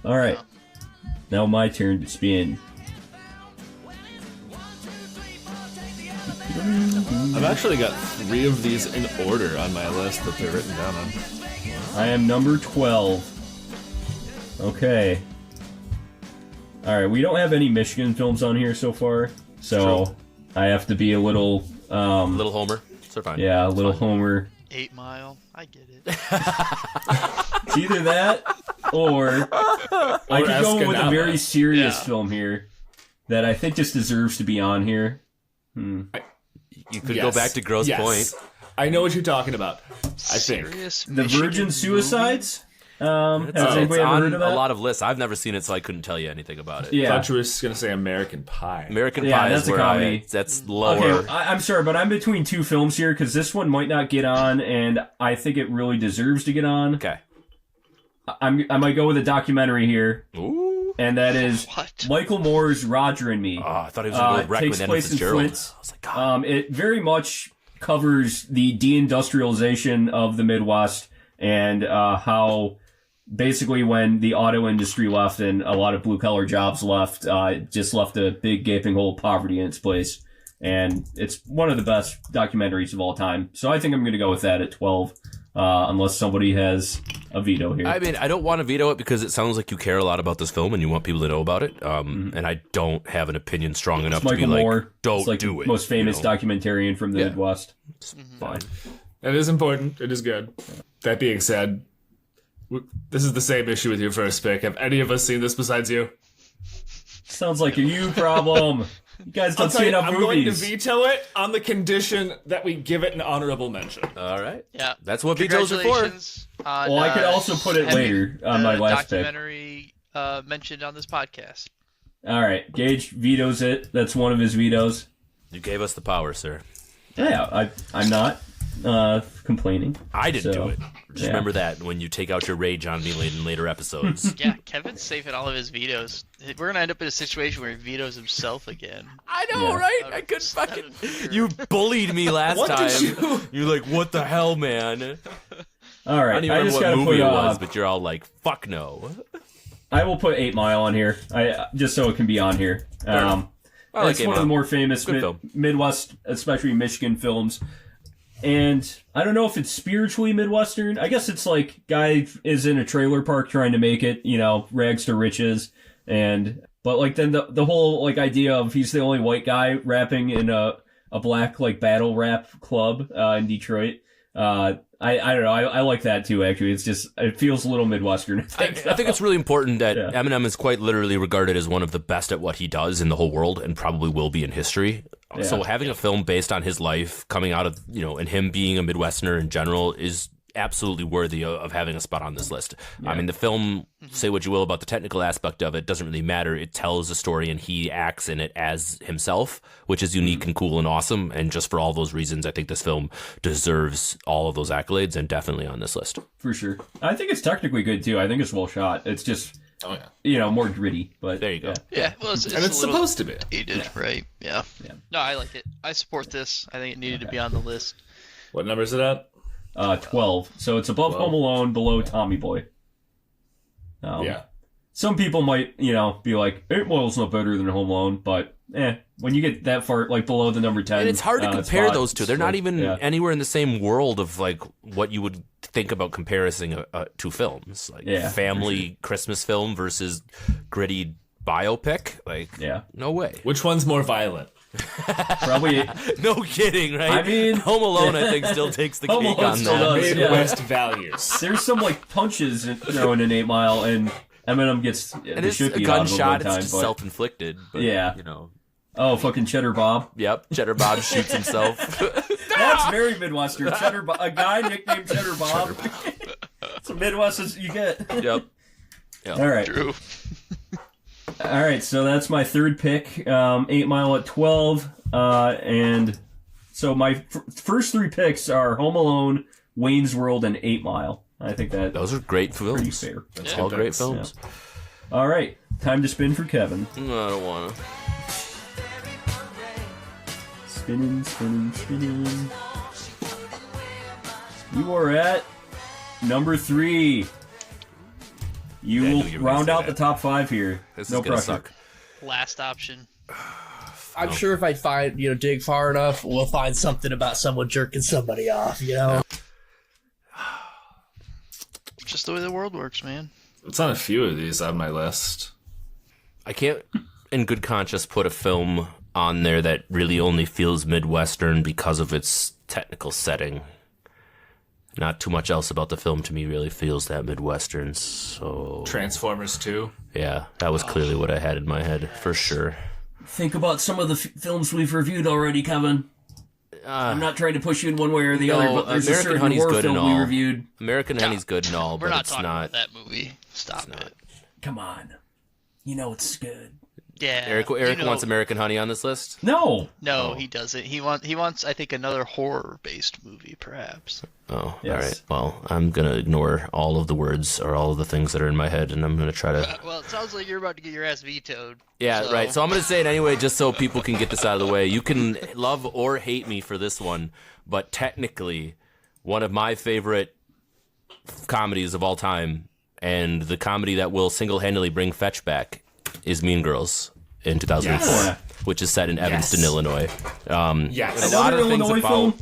All right. Now my turn to spin. I've actually got 3 of these in order on my list that they're written down on. I am number 12. Okay. Alright, we don't have any Michigan films on here so far, so True. I have to be a little, Little Homer. So fine. yeah, a little Homer. 8 Mile. I get it. It's either that, or I could go with a Escanaba. very serious Yeah. film here that I think just deserves to be on here. You could go back to Grosse Point. I know what you're talking about. I think. Serious The Michigan Virgin Suicides? Has It's anybody ever on heard of a that? lot of lists. I've never seen it, so I couldn't tell you anything about it. I Yeah. thought you were just going to say American Pie. American Yeah, Pie that's is a where comedy. that's lower. Okay, I'm sorry, but I'm between two films here because this one might not get on, and I think it really deserves to get on. Okay. I might go with a documentary here, Ooh. and that is What? Michael Moore's Roger and Me. Oh, I thought he was going to go wreck takes with Anna place in Fitzgerald. Flint. I was like, God. It very much covers the deindustrialization of the Midwest and how basically when the auto industry left and a lot of blue-collar jobs left, it just left a big gaping hole of poverty in its place. And it's one of the best documentaries of all time. So I think I'm going to go with that at 12, unless somebody has a veto here. I mean, I don't want to veto it because it sounds like you care a lot about this film and you want people to know about it. And I don't have an opinion strong enough It's to be Michael like, Moore. don't It's like do the it. most famous you know? documentarian from the Yeah. Midwest. It's fine. It is important. It is good. That being said, this is the same issue with your first pick. Have any of us seen this besides you? Sounds like a you problem. You guys don't see enough I'm going to movies. veto it on the condition that we give it an honorable mention. All right. Yeah. That's what vetoes are for. Congratulations on, Well, I could also put it having later on my the last pick. documentary mentioned on this podcast. All right, Gage vetoes it. That's one of his vetoes. You gave us the power, sir. Yeah, I'm not complaining. I didn't So, do it. Just yeah. remember that when you take out your rage on me in later episodes. Yeah, Kevin's saving all of his vetoes. We're gonna end up in a situation where he vetoes himself again. I know, Yeah. right? I couldn't fucking... You bullied me last What time. did you- You're like, what the hell, man? All I right, don't even I remember just what gotta movie put. it was, but you're all like, fuck no. I will put 8 Mile on here. Just so it can be on here. I like It's 8 one of Mile. the more famous Good film. Midwest, especially Michigan films. And I don't know if it's spiritually Midwestern. I guess it's like guy is in a trailer park trying to make it, rags to riches. But like then the whole like idea of he's the only white guy rapping in a black like battle rap club in Detroit. I don't know. I like that too. Actually, it feels a little Midwestern. I think it's really important that Yeah. Eminem is quite literally regarded as one of the best at what he does in the whole world and probably will be in history. Yeah. So having a film based on his life coming out of, and him being a Midwesterner in general is absolutely worthy of having a spot on this list. I mean, the film, say what you will about the technical aspect of it, doesn't really matter. It tells a story and he acts in it as himself, which is unique and cool and awesome. And just for all those reasons, I think this film deserves all of those accolades and definitely on this list. For sure. I think it's technically good too. I think it's well shot. It's just, Oh, yeah. more gritty. But There you go. Yeah, well, it's And it's a little supposed to be. dated, right? Yeah. No, I like it. I support this. I think it needed to be on the list. What number is it at? 12. So it's above 12. Home Alone, below Tommy Boy. Yeah. Some people might, be like, 8 Mile's not better than Home Alone, but when you get that far, like below the number 10. And it's hard to compare spot, those two. They're it's not like, even anywhere in the same world of like what you would think about comparing two films, like family Christmas film versus gritty biopic. Like, no way. Which one's more violent? Probably. No kidding, right? I mean, Home Alone, I think, still takes the Home cake Alone on still that. does. Yeah. Midwest values. There's some like punches thrown in 8 Mile, and Eminem gets And the it's shit a beat out of him gunshot. one time. It's just But, self-inflicted. But, Yeah. you know. oh, fucking Cheddar Bob. Yep. Cheddar Bob shoots himself. That's very Midwestern. Cheddar Bob, a guy nicknamed Cheddar Bob. It's a Midwest as you get. Yep. All right. True. All right, so that's my third pick, 8 Mile at 12. And so my first three picks are Home Alone, Wayne's World, and 8 Mile. I think that Those are great films. pretty fair. That's all great films. All right, time to spin for Kevin. No, I don't want to. Spinning, spinning, spinning. You are at number 3. You Yeah, I knew will you were round gonna out say the top 5 here. This no is gonna pressure. suck. Last option. I'm sure if I find, dig far enough, we'll find something about someone jerking somebody off, Just the way the world works, man. It's on a few of these on my list. I can't, in good conscience, put a film on there that really only feels Midwestern because of its technical setting. Not too much else about the film to me really feels that Midwestern, so... Transformers 2. Yeah, that was clearly what I had in my head, for sure. Think about some of the films we've reviewed already, Kevin. I'm not trying to push you in one way or the No, other, but there's a American certain Honey's horror good and film we all. reviewed. American Honey's good and all, We're but not it's talking not. about that movie. Stop it. Come on. You know it's good. Yeah. Eric wants American Honey on this list? No. No, he doesn't. He wants, I think, another horror-based movie, perhaps. Oh, Yes. all right. Well, I'm going to ignore all of the words or all of the things that are in my head, and I'm going to try to... Well, it sounds like you're about to get your ass vetoed. Yeah, right. So I'm going to say it anyway, just so people can get this out of the way. You can love or hate me for this one, but technically, one of my favorite comedies of all time, and the comedy that will single-handedly bring Fetch back, is Mean Girls in 2004, Yes. which is set in Evanston, Illinois. Yes. A lot of Another things Illinois about film?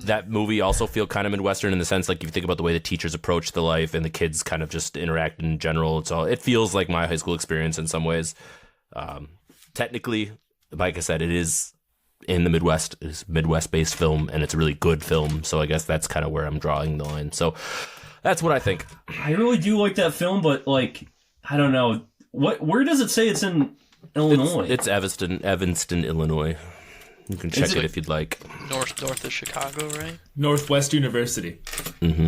that movie also feel kind of Midwestern in the sense, like, if you think about the way the teachers approach the life and the kids kind of just interact in general. It feels like my high school experience in some ways. Technically, like I said, it is in the Midwest. It's a Midwest-based film, and it's a really good film. So I guess that's kind of where I'm drawing the line. So that's what I think. I really do like that film, but, like, I don't know. Where does it say it's in Illinois? It's Evanston, Illinois. You can check it if you'd like. North of Chicago, right? Northwest University. Mm-hmm.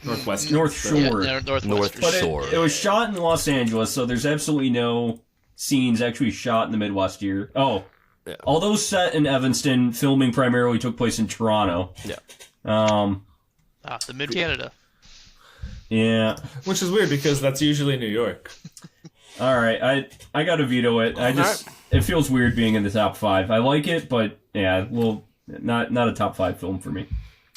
Northwest. North Shore. Yeah, Northwest. North Shore. It was shot in Los Angeles, so there's absolutely no scenes actually shot in the Midwest here. Oh. Yeah. Although set in Evanston, filming primarily took place in Toronto. Yeah. The Mid-Canada. Yeah. Which is weird because that's usually New York. All right, I gotta veto it. It feels weird being in the top 5. I like it, but yeah, well, not a top 5 film for me.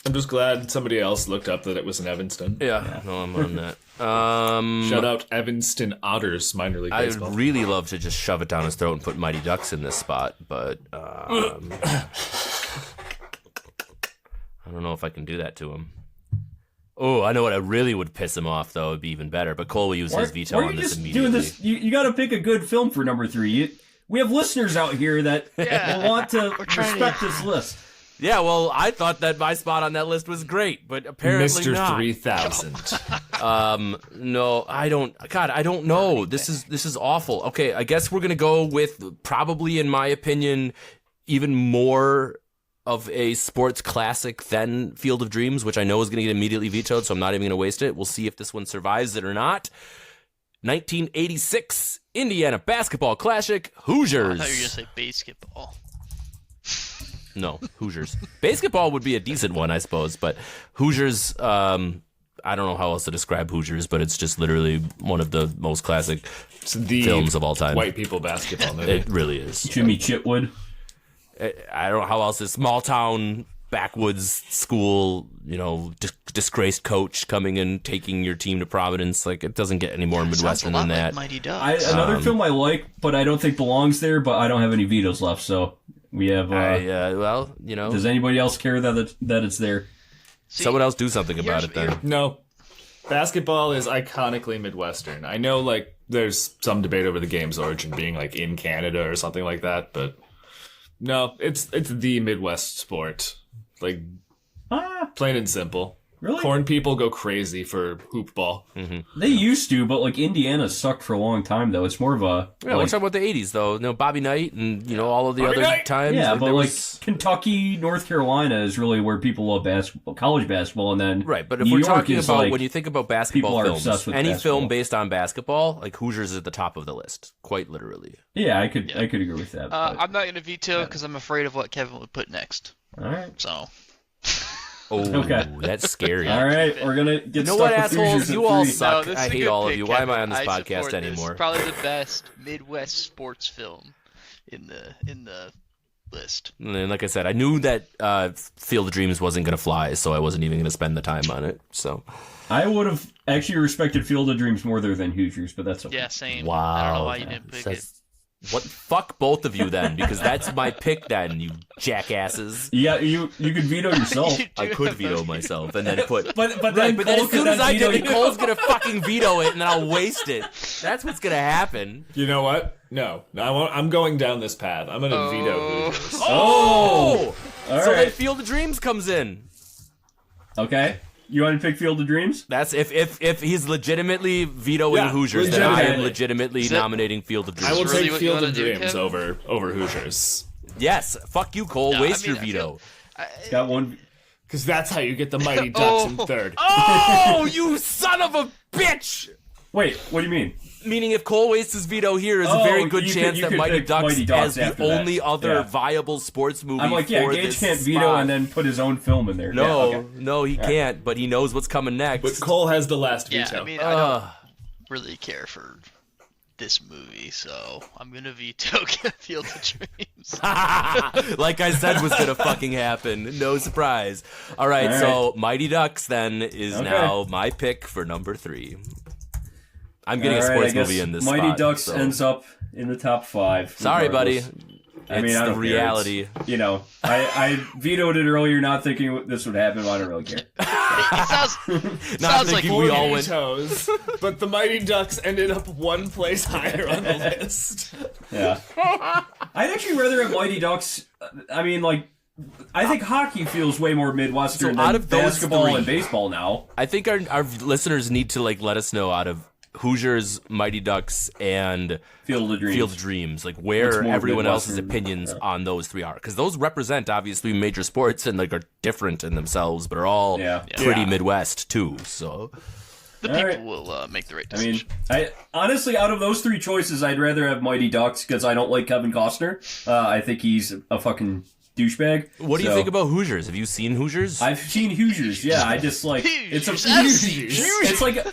I'm just glad somebody else looked up that it was in Evanston. Yeah. No, I'm on that. Shout out Evanston Otters, minor league baseball. I'd really love to just shove it down his throat and put Mighty Ducks in this spot, but I don't know if I can do that to him. Oh, I know what I really would piss him off, though. It'd be even better. But Cole will use his veto on this immediately. Doing this? You got to pick a good film for number 3. We have listeners out here that will want to respect this list. Yeah, well, I thought that my spot on that list was great, but apparently Mr. not. 3000. No, I don't. God, I don't know. This is awful. Okay, I guess we're gonna go with probably, in my opinion, even more of a sports classic than Field of Dreams, which I know is going to get immediately vetoed, so I'm not even going to waste it. We'll see if this one survives it or not. 1986 Indiana basketball classic, Hoosiers. I thought you were going to say basketball. No, Hoosiers. Basketball would be a decent one, I suppose, but Hoosiers, I don't know how else to describe Hoosiers, but it's just literally one of the most classic films of all time. White people basketball movie. It really is. Jimmy Chitwood. I don't know how else. This small town backwoods school, disgraced coach coming and taking your team to Providence. Like, it doesn't get any more Midwestern than that. Mighty Ducks. Another film I like, but I don't think belongs there. But I don't have any vetoes left, so we have. Does anybody else care that it's there? Someone else do something about it then. No. Basketball is iconically Midwestern. I know, like, there's some debate over the game's origin being, like, in Canada or something like that, but no, it's the Midwest sport. Like, plain and simple. Really? Corn people go crazy for hoop ball. Mm-hmm. They used to, but, like, Indiana sucked for a long time, though. It's more of a... Yeah, we're talking about the 80s, though. Bobby Knight and, all of the other times. Yeah, but, Kentucky, North Carolina is really where people love basketball, college basketball, and then right, but if New we're York talking is, about, like, when you think about basketball people are films, obsessed with any basketball. film based on basketball, like Hoosiers is at the top of the list, quite literally. Yeah, I could agree with that. I'm not going to veto because I'm afraid of what Kevin would put next. All right. So... Oh, okay. That's scary. All right, we're gonna get. You know stuck what, with assholes? Hoosiers at You all 3. suck. No, I hate all of you. Why am I on this I podcast support anymore? This. Probably the best Midwest sports film in the list. And like I said, I knew that Field of Dreams wasn't going to fly, so I wasn't even going to spend the time on it. So I would have actually respected Field of Dreams more there than Hoosiers, but that's okay. Yeah, same. Wow. I don't know why you didn't pick it. What? Fuck both of you then, because that's my pick then, you jackasses. Yeah, you could veto yourself. I could veto myself and then put. But then Cole as soon could as I veto do it, you. Cole's gonna fucking veto it, and then I'll waste it. That's what's gonna happen. You know what? No, I'm going down this path. I'm gonna veto Hoosiers. Oh! All So then right. Field of Dreams comes in. Okay. You want to pick Field of Dreams? That's if he's legitimately vetoing Hoosiers, then I am legitimately nominating Field of Dreams. I will really take what you Field wanna of do, Dreams Kevin? over Hoosiers. Yes, fuck you, Cole. No, Waste I mean, your veto. It's got one. Because that's how you get the Mighty Ducks in third. Oh, you son of a bitch! Wait, what do you mean? Meaning if Cole wastes his veto here, is a very good you chance could that Mighty pick Ducks Mighty Ducks as the after that. only other Yeah. viable sports movie I'm like, yeah, for Gage this can't veto spot. and then put his own film in there. No, Yeah, okay. no, he can't, but he knows what's coming next. But Cole has the last Yeah, veto. I mean, I don't really care for this movie, so I'm gonna veto Field of Dreams. Like I said was gonna fucking happen. No surprise. All right, so Mighty Ducks then is now my pick for number 3. I'm getting a sports movie in this Mighty spot, Ducks so. ends up in the top 5. Sorry, buddy. regardless. I mean, It's I the don't care. reality. It's, you know, I vetoed it earlier, not thinking this would happen. But I don't really care. It Not sounds like thinking we all went. Vetoes, but the Mighty Ducks ended up one place higher on the list. Yeah, I'd actually rather have Mighty Ducks. I mean, like, I think hockey feels way more Midwestern So out than of those basketball 3, and baseball now. I think our listeners need to like let us know out of Hoosiers, Mighty Ducks, and Field of Dreams. Field of Dreams, like What's where more everyone else's Midwestern? opinions on those 3 are, because those represent obviously major sports and like are different in themselves, but are all pretty Midwest too. So the people will make the right decision. I mean, honestly, out of those 3 choices, I'd rather have Mighty Ducks because I don't like Kevin Costner. I think he's a fucene douchebag. What do you think about Hoosiers? Have you seen Hoosiers? I've seen Hoosiers. Yeah, I just like it's a it's like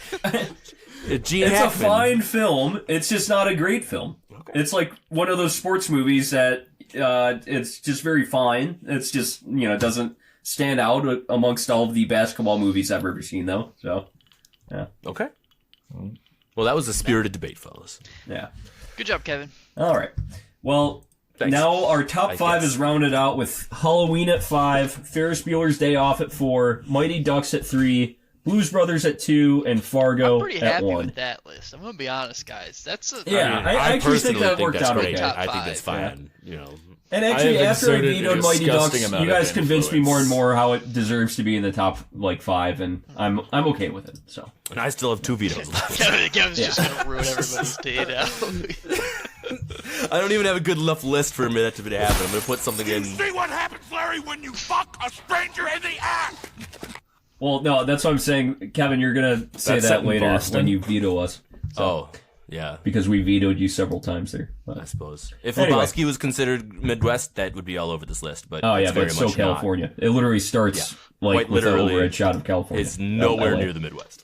Gene it's Hackman. a fine film. It's just not a great film. Okay. It's like one of those sports movies that it's just very fine. It's just, you know, it doesn't stand out amongst all of the basketball movies I've ever seen, though. So, yeah. Okay. Well, that was a spirited debate, fellas. Yeah. Good job, Kevin. All right. Well, Thanks. now our top 5 is rounded out with Halloween at 5, Ferris Bueller's Day Off at 4, Mighty Ducks at 3, Blues Brothers at 2, and Fargo I'm pretty at happy 1. with that list. I'm gonna be honest, guys. That's a I actually think that worked that's out great. okay. I think that's fine. You know. And actually, I have after I exerted vetoed a Mighty Ducks, disgusting amount you guys of convinced me influence. more and more how it deserves to be in the top like 5, and I'm okay with it. So And I still have 2 vetoes left. Kevin's just gonna ruin everybody's day now. I don't even have a good enough list for that to happen. I'm gonna put something in. See what happens, Larry, when you fuck a stranger in the act. well, no, that's what I'm saying, Kevin. You're gonna say That's set that in later Boston. when you veto us. So, Oh, yeah. because we vetoed you several times there. I But, suppose. If Anyway. Lebowski was considered Midwest, that would be all over this list. But oh yeah, it's but very it's so much California. It literally starts like Quite with an literally, overhead shot of California. It's nowhere LA. near the Midwest.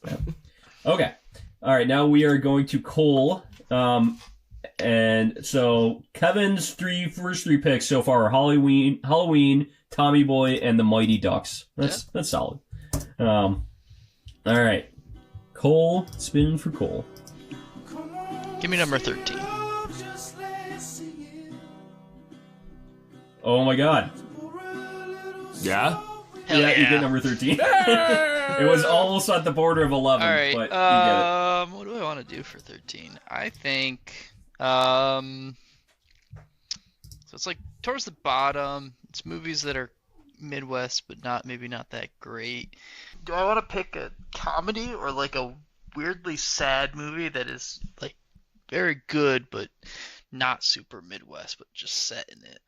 Okay. All right. Now we are going to Cole. And so Kevin's first three picks so far are Halloween, Tommy Boy, and the Mighty Ducks. That's solid. All right. Cole, spin for Cole. Give me number 13. Oh my God. Yeah? Hell You get number 13. It was almost at the border of 11, All right. but you get it. What do I want to do for 13? I think. So it's like towards the bottom. It's movies that are Midwest, but maybe not that great. Do I want to pick a comedy or like a weirdly sad movie that is like very good, but not super Midwest, but just set in it?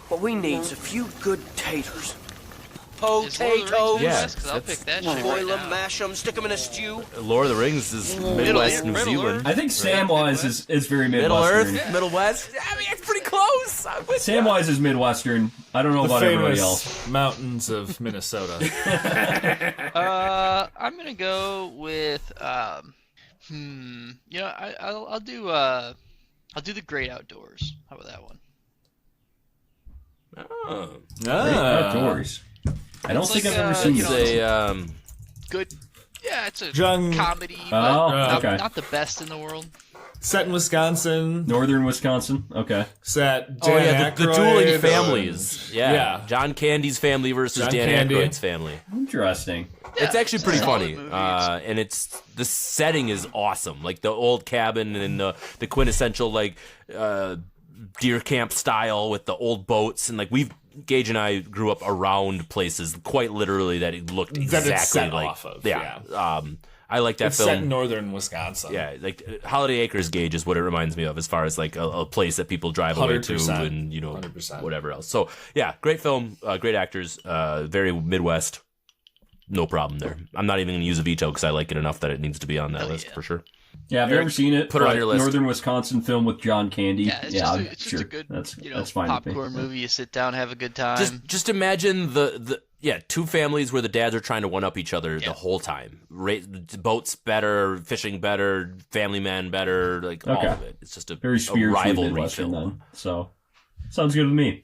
What we need's a few good taters. Is Lord of the Rings Potatoes. Midwest? 'Cause I'll pick that shit right Boil them, now. mash them, stick them in a stew. Lord of the Rings is Midwest, New Zealand. I think Samwise is very Middle Midwestern. Earth, Middle West. I mean, it's pretty close. Samwise is Midwestern. I don't know The about everybody famous else. mountains of Minnesota. I'm gonna go with I'll do the Great Outdoors. How about that one? Outdoors. I don't It's think like, I've ever seen you this. know, Good. Yeah, it's a John- comedy, Oh, but okay. not the best in the world. Set in Wisconsin. Northern Wisconsin. Okay. Set Oh Dan yeah, the Aykroyd dueling and- families. Yeah. Yeah. John Candy's family versus John Dan Candy. Aykroyd's family. Interesting. It's actually pretty solid funny, movie. and the setting is awesome. Like the old cabin and the quintessential like deer camp style with the old boats, and like Gage and I grew up around places quite literally that it looked That exactly it's set like off of, yeah. I like that It's film. set in northern Wisconsin. Yeah, like Holiday Acres Gage is what it reminds me of as far as like a place that people drive away to 100%. and, 100%. whatever else. So, yeah, great film, great actors, very Midwest. No problem there. I'm not even going to use a veto because I like it enough that it needs to be on that list for sure. Yeah, I've never seen it. Put it on your list. Northern Wisconsin film with John Candy. Yeah, it's just a good, that's fine with me. popcorn movie. You sit down, have a good time. Just imagine the two families where the dads are trying to one up each other the whole time. Boats better, fishing better, family man better, like all of it. It's just a very spiritually rivalry Midwestern film. then. So sounds good with me.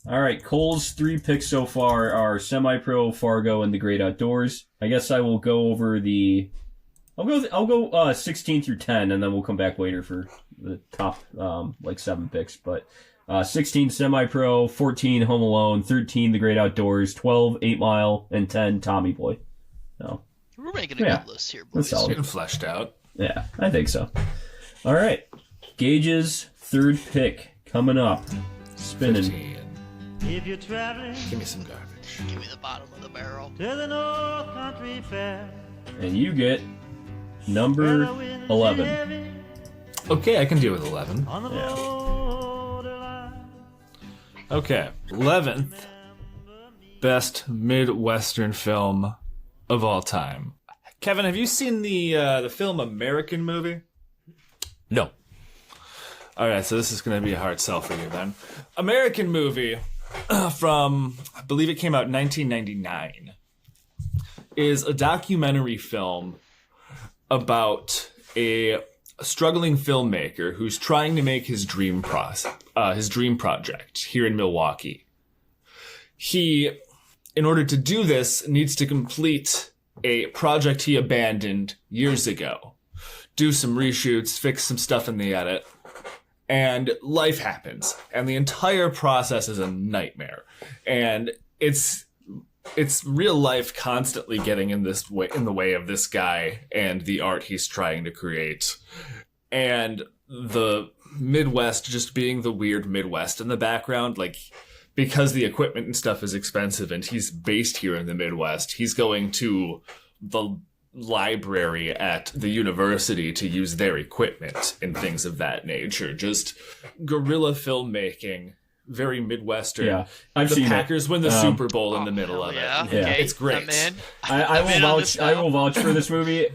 All right, Cole's 3 picks so far are Semi-Pro, Fargo, and The Great Outdoors. I guess I will go over the. I'll go 16 through 10, and then we'll come back later for the top 7 picks. But 16 Semi-Pro, 14 Home Alone, 13 The Great Outdoors, 12 8 Mile, and 10 Tommy Boy. So we're making a good list here, boys. It's getting fleshed out. Yeah, I think so. All right, Gage's 3rd pick coming up, spinning. 15. If you're traveling, Give me some garbage. Give me the bottom of the barrel. To the North Country Fair. And you get number 11. Okay, I can deal with 11. On the borderline. Okay, 11th best Midwestern film of all time. Kevin, have you seen the film American Movie? No. All right, so this is going to be a hard sell for you then. American Movie from, I believe it came out in 1999, is a documentary film about a struggling filmmaker who's trying to make his dream project here in Milwaukee. He, in order to do this, needs to complete a project he abandoned years ago, do some reshoots, fix some stuff in the edit, and life happens, and the entire process is a nightmare. And it's real life constantly getting in the way of this guy and the art he's trying to create. And the Midwest just being the weird Midwest in the background, like, because the equipment and stuff is expensive and he's based here in the Midwest, he's going to the library at the university to use their equipment and things of that nature. Just guerrilla filmmaking, very Midwestern. Yeah, I've the seen Packers it. win the Super Bowl in the middle of it. Yeah. It's great. I will vouch for this movie,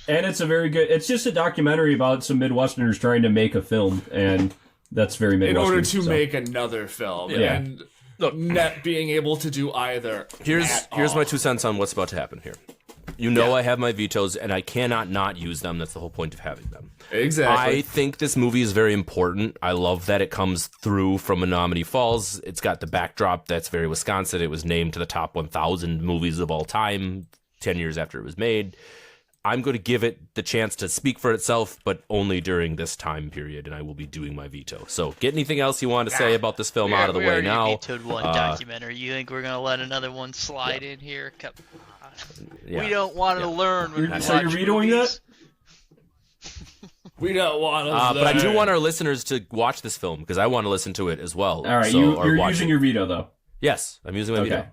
and it's a very good. It's just a documentary about some Midwesterners trying to make a film, and that's very Midwestern. In order to make another film, and not being able to do either. Here's my 2 cents on what's about to happen here. I have my vetoes, and I cannot not use them. That's the whole point of having them. Exactly. I think this movie is very important. I love that it comes through from Menominee Falls. It's got the backdrop that's very Wisconsin. It was named to the top 1,000 movies of all time 10 years after it was made. I'm going to give it the chance to speak for itself, but only during this time period, and I will be doing my veto. So get anything else you want to say about this film out of the way now. We vetoed one documentary. You think we're going to let another one slide in here? Come on. Yeah. We don't want to learn when we So watch you're vetoing movies. that? We don't want to but I do want our listeners to watch this film because I want to listen to it as well. All right, you're using your veto, though. Yes, I'm using my veto.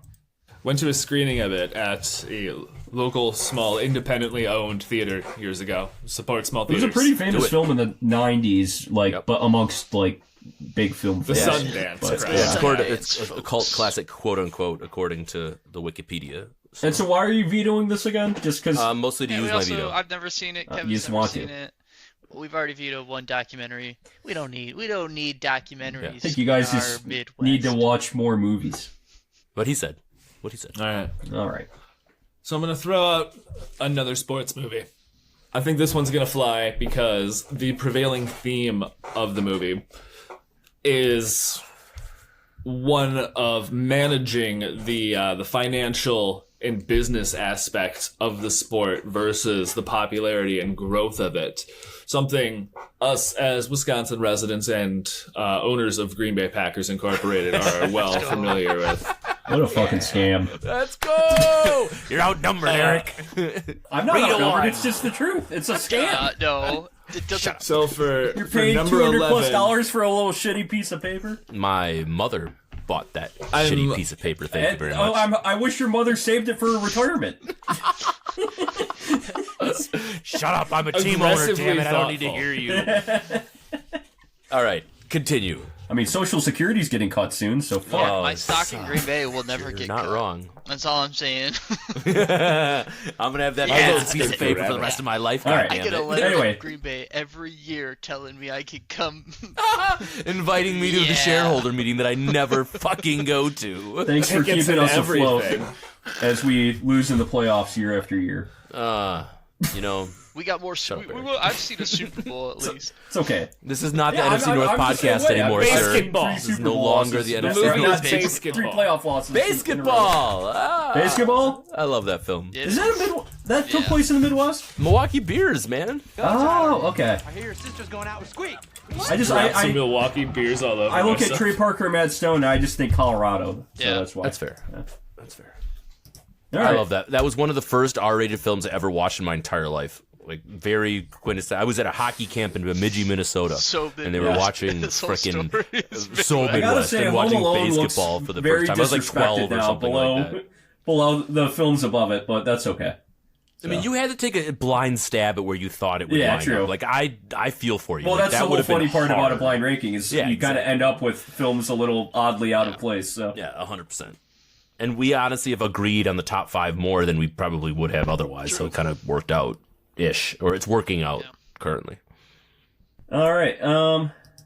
Went to a screening of it at a local, small, independently owned theater years ago. Support small It was theaters. a pretty famous film in the 90s, but amongst, big film The fans. Sundance But, It's a cult classic, quote-unquote, according to the Wikipedia. And so why are you vetoing this again? Just because... mostly to use my veto. I've never seen it. Kevin's you just never want seen to. it. We've already vetoed one documentary. We don't need documentaries. I think you guys just need to watch more movies. What he said. All right. So I'm going to throw out another sports movie. I think this one's going to fly because the prevailing theme of the movie is one of managing the financial and business aspects of the sport versus the popularity and growth of it. Something us as Wisconsin residents and owners of Green Bay Packers Incorporated are well familiar with. What a fucking scam. Let's go! You're outnumbered, Eric. I'm not outnumbered, it's just the truth. It's a scam. No. It doesn't. So You're paying number $200+ 11, for a little shitty piece of paper? My mother bought that shitty piece of paper. Thank you very much. I wish your mother saved it for retirement. Shut up! I'm a team owner. Aggressively Damn it! I don't need to thoughtful. hear you. All right, continue. I mean, Social Security's getting cut soon, so fuck. Yeah, my stock in Green Bay will never get Not cut. wrong. That's all I'm saying. I'm gonna have that as a piece of paper for the rest of my life. All right. I goddammit. get a letter Anyway. from Green Bay every year telling me I could come. Inviting me to the Yeah. shareholder meeting that I never fucking go to. Thanks for Tickets keeping and us afloat everything. as we lose in the playoffs year after year. You know, We got more. Shut up, Eric. I've seen a Super Bowl at least. It's okay. this is not the Yeah, NFC I'm North just the podcast same way. anymore, sir. Basketball. This is no longer the NFC movie North is podcast. basketball. 3 playoff losses. Basketball. Basketball? I love that film. Is that that took place in the Midwest? Milwaukee Beers, man. Oh, okay. I hear your sister's going out with Squeak. Drop some Milwaukee beers all over I look at myself. Trey Parker and Matt Stone, and I just think Colorado. So Yeah. that's why. That's fair. Yeah. That's fair. All I right. love that. That was one of the first R-rated films I ever watched in my entire life. Like, very quintessential. I was at a hockey camp in Bemidji, Minnesota, So and they were watching This whole frickin' story is so I gotta Midwest say, and Home watching Alone basketball looks for the very first time. I was like 12 disrespected or now, something like that. below the films above it, but that's okay. I mean, you had to take a blind stab at where you thought it would Yeah, line true. up. Like, I feel for you. Well, Like, that's that the whole would've been funny part about a hard. blind ranking is Yeah, you kind of exactly. end up with films a little oddly out of place. So Yeah, 100%. And we honestly have agreed on the top 5 more than we probably would have otherwise, so it kind of worked out-ish. Or it's working out currently. All right.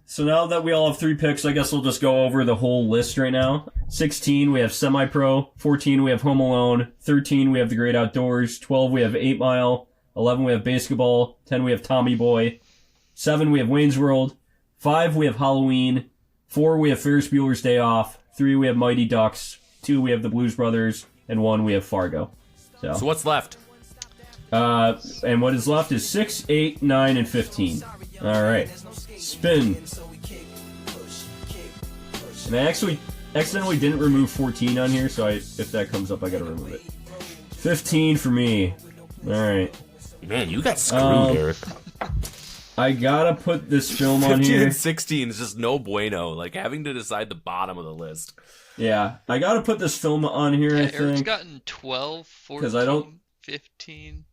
So now that we all have 3 picks, I guess we'll just go over the whole list right now. 16, we have Semi-Pro. 14, we have Home Alone. 13, we have The Great Outdoors. 12, we have 8 Mile. 11, we have Basketball. 10, we have Tommy Boy. 7, we have Wayne's World. 5, we have Halloween. 4, we have Ferris Bueller's Day Off. 3, we have Mighty Ducks. 2, we have The Blues Brothers. And 1, we have Fargo. So what's left? And what is left is 6, 8, 9, and 15. All right. Spin. And I actually accidentally didn't remove 14 on here, so if that comes up, I gotta remove it. 15 for me. All right. Man, you got screwed, Eric. I gotta put this film on 15 here. and 16 is just no bueno. Like, having to decide the bottom of the list. Yeah, I gotta put this film on here, I Eric's think. gotten 12, 14, 'Cause I don't- 15,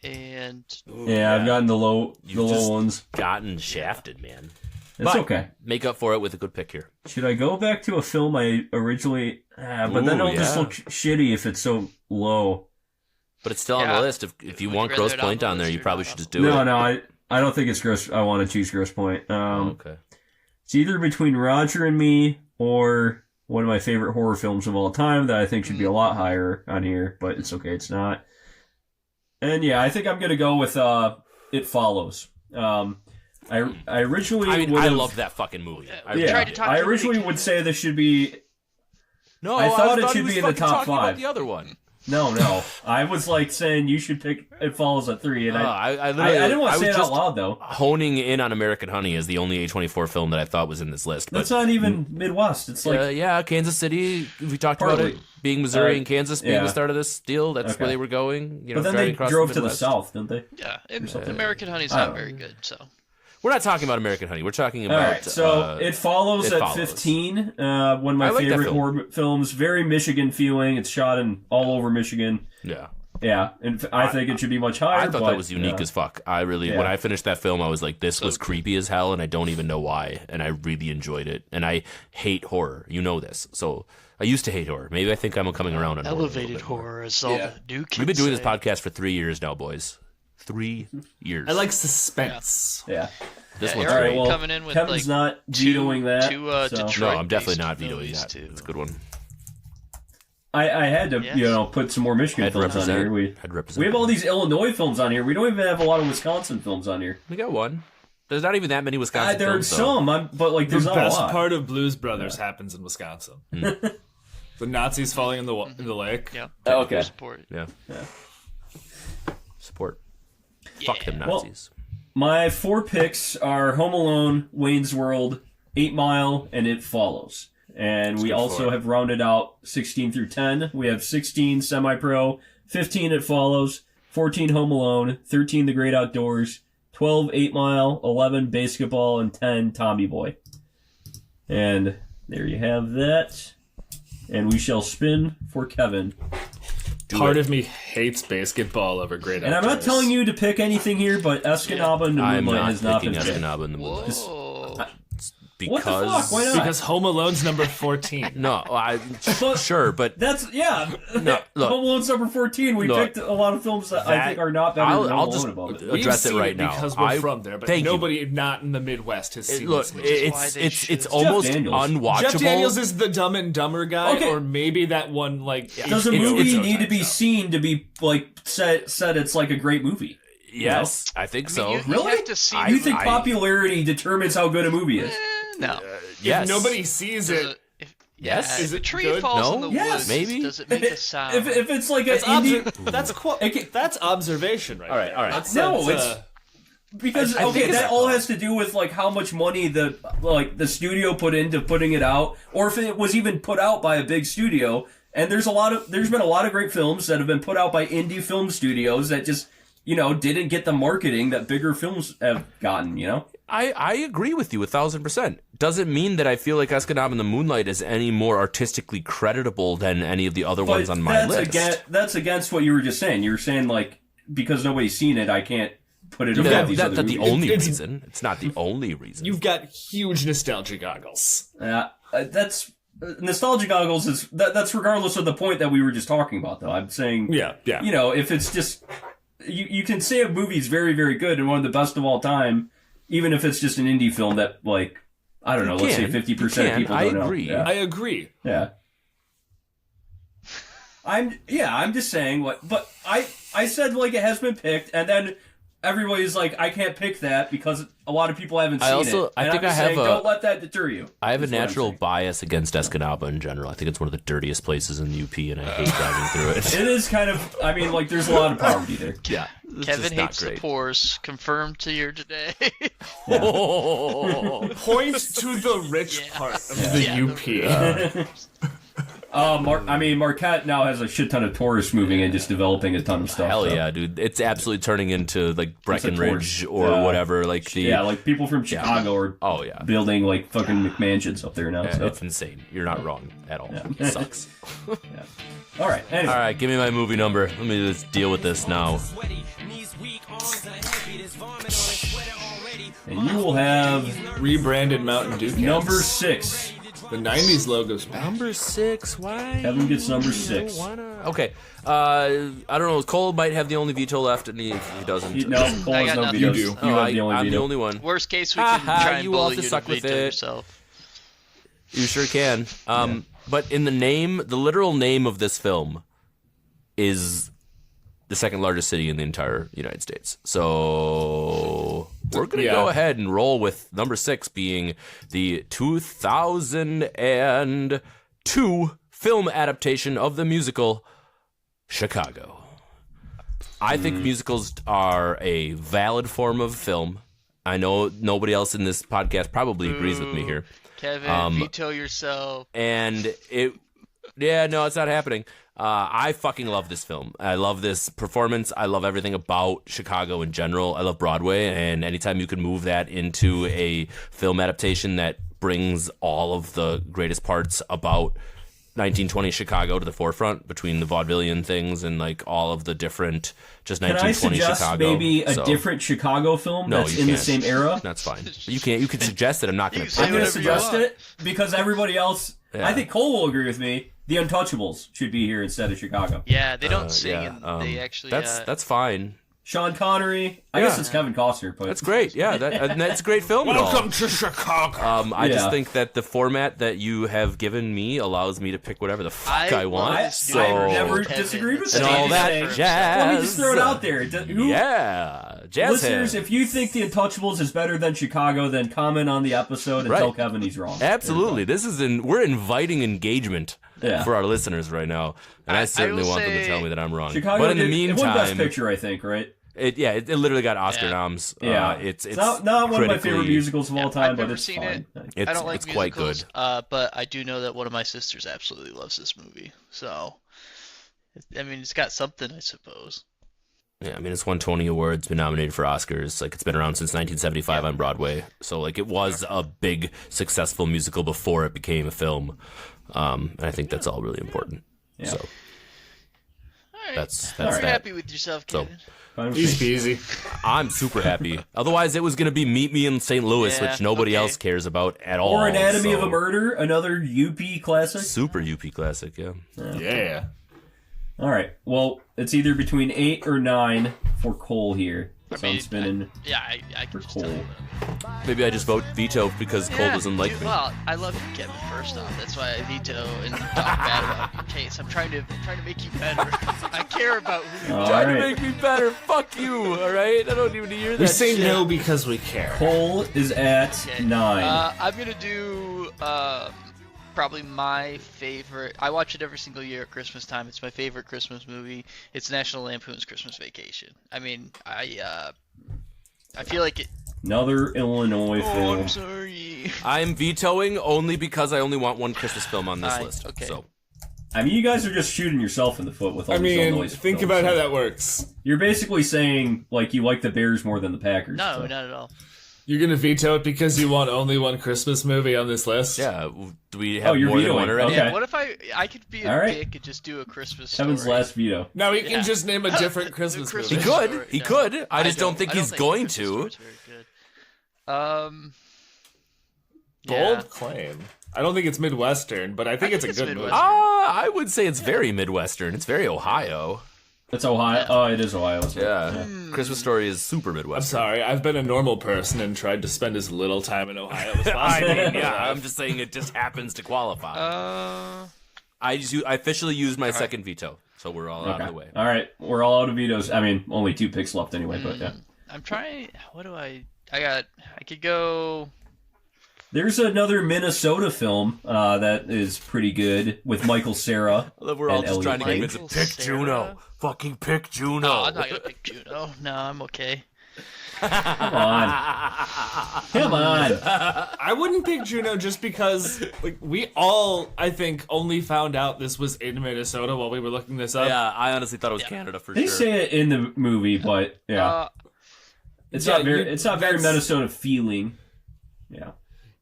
and Yeah, I've gotten the low just ones. Gotten shafted, man. It's But okay. Make up for it with a good pick here. Should I go back to a film I originally... but then Ooh, it'll just yeah. look shitty if it's so low. But it's still on Yeah. the list. If you Would you want rather Gross it on Point the on there, list you or probably not? should just do it. No, I don't think it's Gross. I want to choose Gross Point. Okay. It's either between Roger and Me or one of my favorite horror films of all time that I think should be a lot higher on here, but it's okay, it's not. And yeah, I think I'm gonna go with It Follows. I originally I mean, would I have, love that fucking movie. I yeah, tried to talk I to originally Rick. would say this should be. No, I thought it should he was be in the fucking top talking about 5. the other one. No. I was like saying you should pick It Follows at 3, and I didn't want to say was it out just loud though. honing in on American Honey as the only A24 film that I thought was in this list. But That's not even Midwest. It's like yeah, Kansas City. We talked about Partly. it being Missouri and Kansas being yeah. the start of this deal. That's Okay. where they were going. You know, but then driving they across drove to the Midwest. south, didn't they? yeah, American Honey's I not don't very know. good. So We're not talking about American Honey. We're talking All about. right, so It Follows It at Follows. 15. One of my I like that favorite film. horror films. Very Michigan feeling. It's shot in all over Michigan. Yeah. Yeah, and I think it should be much higher. I thought but, that was unique as fuck. I really, Yeah. when I finished that film, I was like, this was creepy as hell, and I don't even know why. And I really enjoyed it. And I hate horror. You know this. So I used to hate horror. Maybe I think I'm coming around on horror a little elevated bit more. horror is all the new kids We've been doing this say. podcast for 3 years now, boys. 3 years. I like suspense. Yeah. this Yeah, one's Eric great. All right, well, coming in with Kevin's like not vetoing that. two so. Detroit. No, I'm definitely based not vetoing movies, that. too. It's a good one. I had to, Yes. put some more Michigan I'd films on represent. here. I'd represent. We have all these Illinois films on here. We don't even have a lot of Wisconsin films on here. We got one. There's not even that many Wisconsin There are films, though. some, but like The there's not a best lot. part of Blues Brothers happens in Wisconsin. The Nazis falling in the lake. Yeah. Okay. Support. Yeah. Support. Yeah. Fuck them Nazis. My 4 picks are Home Alone, Wayne's World, 8 Mile, and It Follows. And we good also for it. have rounded out 16 through 10. We have 16 Semi-Pro, 15 It Follows, 14 Home Alone, 13 The Great Outdoors, 12 8 Mile, 11 Basketball, and 10 Tommy Boy. And there you have that. And we shall spin for Kevin. Part of me hates basketball over Great And I'm not Outdoors. telling you to pick anything here, but Escanaba and the I'm Moonlight not has not picking been picked. Escanaba in the Moonlight. Whoa. What the fuck? Why not? Because Home Alone's number 14. No, But- sure, but That's yeah. No, look. Home Alone's number 14. We Look, picked a lot of films that I think are not better than I'll Home just Alone above it. We've address it seen right now. because we're from there, but thank you. nobody not in the Midwest has seen Look, this movie. it's almost Daniels. unwatchable. Jeff Daniels is the Dumb and Dumber guy, Okay. or maybe that one like. Does a It's- movie it's- need to be seen to be like said it's like a great movie? Yes, I think so. You Really? have to see You the think movie. popularity determines how good a movie is? No. Yes. If nobody sees it, Yes. If Is a it tree good? falls No? in the Yes. woods, Maybe. does it make a sound? If it's like an that's indie, that's observation, right? All right, there. all right. That's, No, that's, it's- because I think okay, it's- that all has to do with like how much money the studio put into putting it out, or if it was even put out by a big studio. And there's been a lot of great films that have been put out by indie film studios that just didn't get the marketing that bigger films have gotten. I agree with you 1,000%. Doesn't mean that I feel like Escanaba and the Moonlight is any more artistically creditable than any of the other ones on my list. That's against what you were just saying. You were saying like because nobody's seen it, I can't put it Yeah, above these other that's the movies. only reason. It's not the only reason. You've got huge nostalgia goggles. That's nostalgia goggles is that's regardless of the point that we were just talking about. Though I'm saying, Yeah. if it's just you can say a movie's very very good and one of the best of all time, even if it's just an indie film that like I don't know, let's say 50% of people don't know. I agree. Yeah. I agree. Yeah. I'm just saying what, but I said like it has been picked, and then everybody's like, I can't pick that because a lot of people haven't seen it. I And think I'm just I have saying, don't let that deter you. I have a That's what I'm natural saying. bias against Escanaba in general. I think it's one of the dirtiest places in the UP, and I hate driving through it. It is kind of. I mean, like there's a lot of poverty there. Yeah, it's Kevin just not hates the great. poors. Confirmed to your today. Point to the rich part of the UP. Marquette now has a shit ton of tourists moving in, just developing a ton of stuff. Hell so. yeah, dude! It's absolutely turning into like Breckenridge tourist- or whatever. Like the Yeah, like people from Chicago are building like fucking McMansions up there now. Yeah, So. it's insane. You're not wrong at all. It sucks. All right. Anyway. All right, give me my movie number. Let me just deal with this now. And you will have Rebranded Mountain Dew cans. number 6. The 90s logo's back. Number 6. Why? Kevin gets number 6. Why not? Okay. I don't know. Cole might have the only veto left, and he doesn't. No, Cole I has got no nothing. vetoes. You do. You have I, the only I'm veto. the only one. Worst case, we can Ha-ha, try and you bully all have to you suck to with veto it. yourself. You sure can. But in the literal name of this film is the second largest city in the entire United States. So we're going to go ahead and roll with number 6 being the 2002 film adaptation of the musical Chicago. I think musicals are a valid form of film. I know nobody else in this podcast probably agrees with me here. Kevin, veto yourself. And it's not happening. I fucking love this film. I love this performance. I love everything about Chicago in general. I love Broadway, and anytime you can move that into a film adaptation that brings all of the greatest parts about 1920 Chicago to the forefront, between the vaudevillian things and like all of the different just 1920 Can I suggest Chicago. maybe a different Chicago film that's you in the can't. same era? That's fine. You can suggest it. I'm not going to say I'm going to whatever you suggest want. it because everybody else, Yeah. I think Cole will agree with me. The Untouchables should be here instead of Chicago. Yeah, they don't sing, and they actually. That's fine. Sean Connery. I guess it's Kevin Costner, but That's great. Yeah, that's a great film. Welcome to Chicago. I just think that the format that you have given me allows me to pick whatever the fuck I want. I've never disagreed with and that. all I'm that saying- jazz. Let me just throw it out there. Jazz Listeners, hands. if you think The Untouchables is better than Chicago, then comment on the episode and tell Kevin he's wrong. Absolutely, we're inviting engagement for our listeners right now, and I certainly will want them to say tell me that I'm wrong. Chicago But in the it won Best meantime, Picture, I think, right? it literally got Oscar noms. Yeah, it's not one of my favorite critically- musicals of all time, I've but never it's seen fine. it. I don't like it's quite musicals, good. but I do know that one of my sisters absolutely loves this movie. So, I mean, it's got something, I suppose. Yeah, I mean, it's won 20 awards, been nominated for Oscars. Like, it's been around since 1975 on Broadway. So, like, it was a big, successful musical before it became a film. And I think that's all really important. Yeah. So, All right. That's You're that. happy with yourself, So- Kevin. Easy peasy. I'm super happy. Otherwise, it was going to be Meet Me in St. Louis, Yeah, which nobody okay. else cares about at all. Or Anatomy so- of a Murder, another UP classic. Super UP classic, yeah. Yeah. All right. Well, it's either between 8 or 9 for Cole here. So I'm spinning I for can just tell Cole. you. Maybe I just vote veto because Cole doesn't like me. Well, I love you, Kevin. First off, that's why I veto and talk bad about your case. I'm trying to make you better. I care about who you All are. Trying right. to make me better. Fuck you, all right? I don't even hear that We say shit. no because we care. Cole is at Okay. 9. I'm gonna do probably my favorite. I watch it every single year at Christmas time. It's my favorite Christmas movie. It's National Lampoon's Christmas Vacation. I mean, I feel like it. Another Illinois Oh, film. I'm sorry. I'm vetoing only because I only want one Christmas film on this Fine, list. okay. So I mean, you guys are just shooting yourself in the foot with all I these mean, Illinois think films. about how that works. You're basically saying, like, you like the Bears more than the Packers. No, so. not at all. You're gonna veto it because you want only one Christmas movie on this list? yeah, do we have you're more than vetoing. one already? Okay. Yeah, what if I could be a All right. dick and just do a Christmas Kevin's story? last veto. Now he can Yeah. just name a different The Christmas movie. He Christmas could. story. He No, could. I just don't think he's going Christmas to. story's very good. Bold Yeah. claim. I don't think it's Midwestern, but I think it's a good movie. Midwestern. I would say it's very Midwestern. It's very Ohio. It's Ohio. Oh, it is Ohio. isn't it? Yeah. Christmas Story is super I'm Midwestern. sorry, I've been a normal person and tried to spend as little time in Ohio as I possible. mean, yeah, I'm just saying it just happens to qualify. I officially used my second veto, so we're all out of the way. All right. We're all out of vetoes. I mean, only 2 picks left anyway, but yeah. I'm trying. What do I could go. There's another Minnesota film that is pretty good with Michael Cera. I love we're all and just Elliot trying to get him Page. to Michael pick Cera? Juno. Fucking pick Juno. No, I'm not gonna pick Juno. No, I'm okay. Come on. Come on. I wouldn't pick Juno just because, like, we all, I think, only found out this was in Minnesota while we were looking this up. Yeah, I honestly thought it was Canada for They sure. say it in the movie, but yeah. It's yeah, not very you- it's not very that's- Minnesota feeling. Yeah.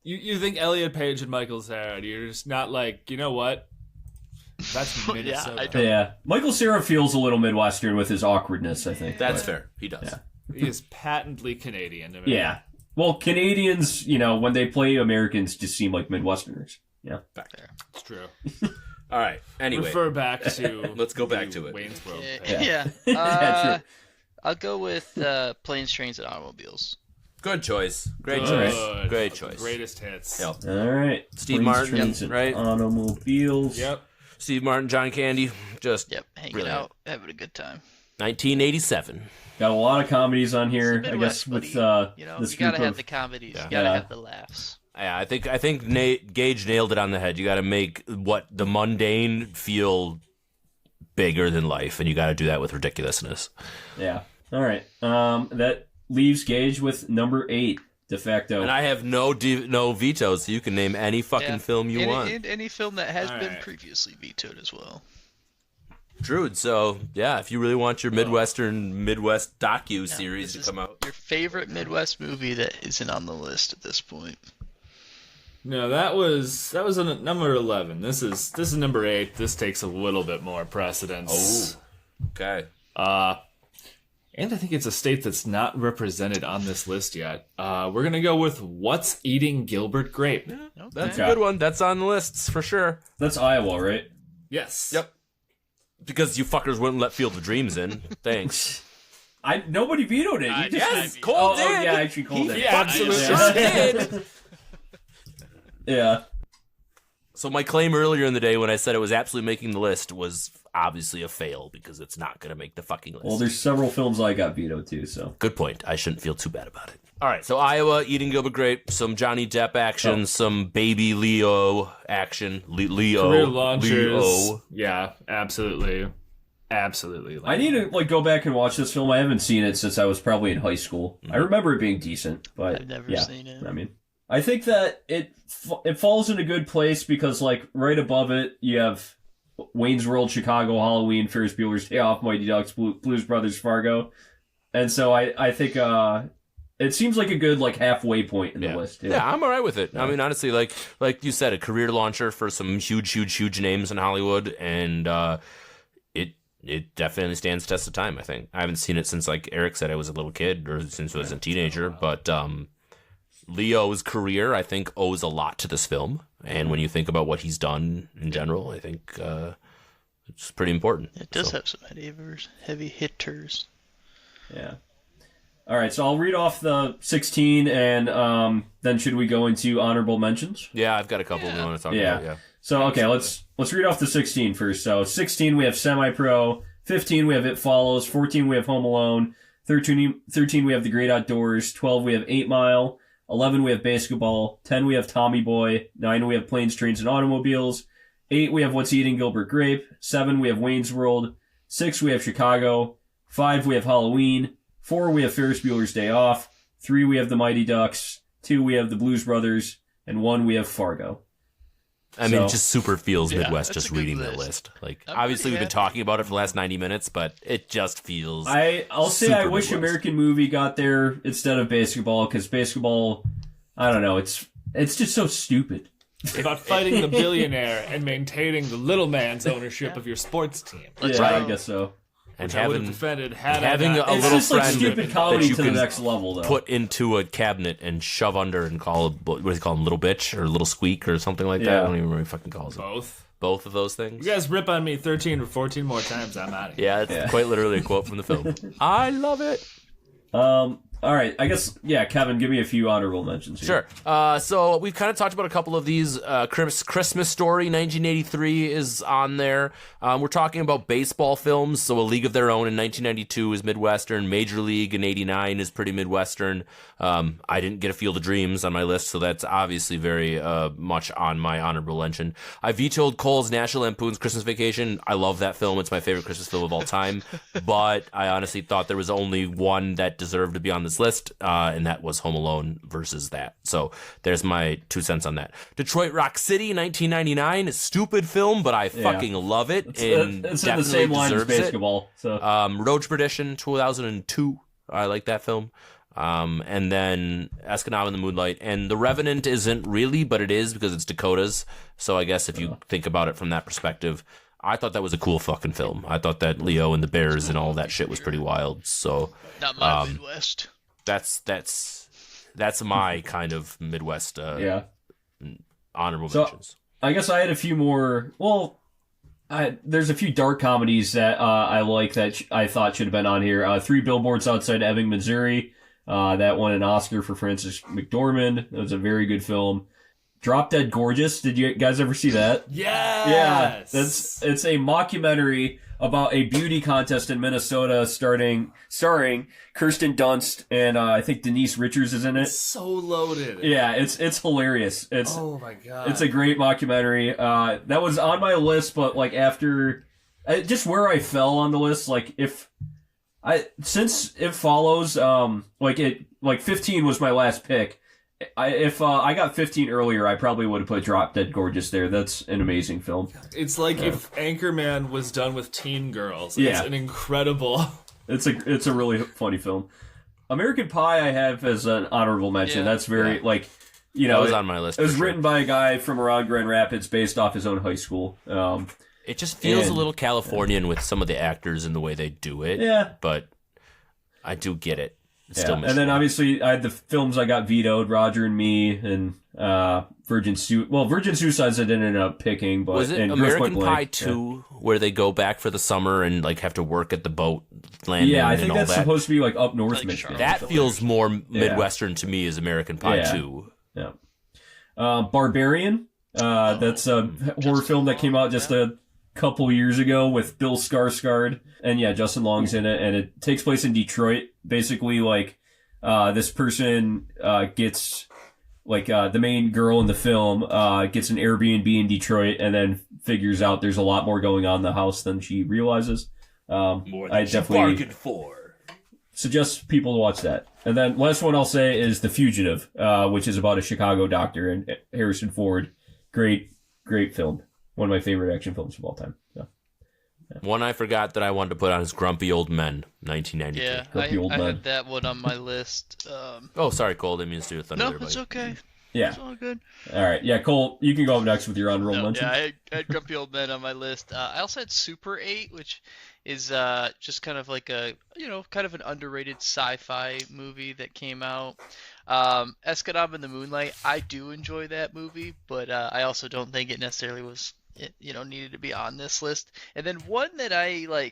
You think Elliot Page and Michael Cera, and you're just not like, you know what? That's Minnesota. I don't- Yeah. Michael Cera feels a little Midwestern with his awkwardness, I think. That's but- fair. He does. Yeah. He is patently Canadian to me. Yeah. Well, Canadians, when they play Americans, just seem like Midwesterners. Yeah. Back there. It's true. All right. Anyway, Refer back to Let's go back to it. Wayne's World. Yeah. Yeah, true. I'll go with Planes, Trains, and Automobiles. Good choice. Great Good. choice. Great choice. Greatest hits. Yep. All right. Steve Planes, Martin, Trains, and right? Automobiles. Yep. Steve Martin, John Candy, just Yep, hanging brilliant. out, having a good time. 1987. Got a lot of comedies on here, It's the I guess, Midwest, with buddy. this You group gotta have of... the comedies. Yeah. You gotta Yeah. have the laughs. Yeah, I think Gage nailed it on the head. You got to make what the mundane feel bigger than life, and you got to do that with ridiculousness. Yeah. All right. That leaves Gage with number 8, de facto. And I have no vetoes, so you can name any fucking Yeah. film you want. And any film that has been Alright. previously vetoed as well. True. So yeah, if you really want your Midwest docu series This to is come out, your favorite Midwest movie that isn't on the list at this point. No, that was on number 11. This is number 8. This takes a little bit more precedence. okay. And I think it's a state that's not represented on this list yet. We're gonna go with What's Eating Gilbert Grape. That's Okay. a good one. That's on the lists for sure. That's Iowa, right? Yes. Yep. Because you fuckers wouldn't let Field of Dreams in. Thanks. Nobody vetoed it. You just Yes, said- Cole oh, did. Oh, yeah, actually, Cole did. He absolutely sure did. Yeah. So my claim earlier in the day when I said it was absolutely making the list was obviously a fail because it's not going to make the fucking list. Well, there's several films I got vetoed too, so. Good point. I shouldn't feel too bad about it. All right, so Iowa, Eating Gilbert Grape, some Johnny Depp action, some Baby Leo action. Leo. Career launchers. Leo. Yeah, absolutely. Absolutely. I need to go back and watch this film. I haven't seen it since I was probably in high school. I remember it being decent, but I've never yeah, seen it. I mean, I think that it falls in a good place because right above it you have Wayne's World, Chicago, Halloween, Ferris Bueller's Day Off, Mighty Ducks, Blues Brothers, Fargo, and so I think it seems like a good halfway point in the list. Yeah, I'm all right with it. I mean, honestly, like you said, a career launcher for some huge names in Hollywood, and it definitely stands test of time, I think. I haven't seen it since, like Eric said, I was a little kid, or since I was a teenager, but Leo's career, I think, owes a lot to this film. And when you think about what he's done in general, I think it's pretty important. It does have some heavy hitters. Yeah. All right, so I'll read off the 16, and then should we go into honorable mentions? Yeah, I've got a couple we want to talk about. Yeah. So okay, let's read off the 16 first. So 16 we have Semi-Pro, 15 we have It Follows, 14 we have Home Alone, 13 we have The Great Outdoors, 12 we have 8 Mile, 11 we have Basketball, 10 we have Tommy Boy, 9 we have Planes, Trains, and Automobiles, 8 we have What's Eating Gilbert Grape, 7 we have Wayne's World, 6 we have Chicago, 5 we have Halloween, 4 we have Ferris Bueller's Day Off, 3 we have The Mighty Ducks, 2 we have The Blues Brothers, and 1 we have Fargo. I mean, it just super feels Midwest just reading that list. Like, obviously we've been talking about it for the last 90 minutes, but it just feels I'll say I wish Midwest. American Movie got there instead of Basketball, because Basketball, I don't know, it's just so stupid. It's about fighting the billionaire and maintaining the little man's ownership of your sports team. I guess so. And I would have defended had having I not, a it's little just like friend stupid comedy that you to the can next level, though. put into a cabinet and shove under and call, what do you call him, little bitch or little squeak or something like that? I don't even remember what he fucking calls it. Both of those things. You guys rip on me 13 or 14 more times, I'm out of here. Yeah, it's quite literally a quote from the film. I love it. All right, I guess, Kevin, give me a few honorable mentions here. Sure. So we've kind of talked about a couple of these. Christmas Story, 1983 is on there. We're talking about baseball films. So A League of Their Own in 1992 is Midwestern. Major League in 89 is pretty Midwestern. I didn't get A Field of Dreams on my list, so that's obviously very much on my honorable mention. I vetoed Cole's National Lampoon's Christmas Vacation. I love that film. It's my favorite Christmas film of all time. But I honestly thought there was only one that deserved to be on this list, and that was Home Alone versus that. So there's my 2 cents on that. Detroit Rock City, 1999, stupid film, but I fucking love it. It's in the same line as Basketball. So. Road Perdition, 2002. I like that film. And then Escanaba in the Moonlight. And The Revenant isn't really, but it is because it's Dakotas. So I guess if you think about it from that perspective, I thought that was a cool fucking film. I thought that Leo and the Bears and all that shit was pretty wild. So not my Midwest. That's my kind of Midwest honorable so, mentions. I guess I had a few more. Well, there's a few dark comedies that I like that I thought should have been on here. 3 Billboards Outside Ebbing, Missouri. That won an Oscar for Frances McDormand. That was a very good film. Drop Dead Gorgeous. Did you guys ever see that? Yes! Yeah, it's a mockumentary about a beauty contest in Minnesota starring Kirsten Dunst, and I think Denise Richards is in it. It's so loaded. Yeah, it's hilarious. Oh my god. It's a great mockumentary. That was on my list, but like after just where I fell on the list, like since It Follows, 15 was my last pick. If I got 15 earlier, I probably would have put Drop Dead Gorgeous there. That's an amazing film. It's like if Anchorman was done with teen girls. It's an incredible... It's a really funny film. American Pie I have as an honorable mention. That's very, that was on my list. It was written by a guy from around Grand Rapids based off his own high school. It just feels a little Californian with some of the actors and the way they do it. Yeah. But I do get it. And then obviously I had the films I got vetoed, Roger and Me, and Virgin Suicides I didn't end up picking. But was it American Pie 2 where they go back for the summer and have to work at the boat landing? Yeah, I think that's supposed to be up north Michigan. That feels more Midwestern to me as American Pie 2. Yeah. Barbarian. That's a horror film that came out just a couple years ago with Bill Skarsgård, and Justin Long's in it, and it takes place in Detroit. Basically, this person gets the main girl in the film gets an Airbnb in Detroit, and then figures out there's a lot more going on in the house than she realizes. More than I definitely bargained for. Suggest people to watch that. And then last one I'll say is The Fugitive, which is about a Chicago doctor and Harrison Ford. Great film. One of my favorite action films of all time. So, One I forgot that I wanted to put on is Grumpy Old Men, 1993. Yeah, I had that one on my list. Oh, sorry, Cole. Didn't mean to do a thunder. No, it's okay. Yeah. It's all good. All right. Yeah, Cole, you can go up next with your honorable mention. Yeah, I had Grumpy Old Men on my list. I also had Super 8, which is just kind of like a, kind of an underrated sci-fi movie that came out. Escanaba in the Moonlight, I do enjoy that movie, but I also don't think it necessarily was, needed to be on this list. And then one that I,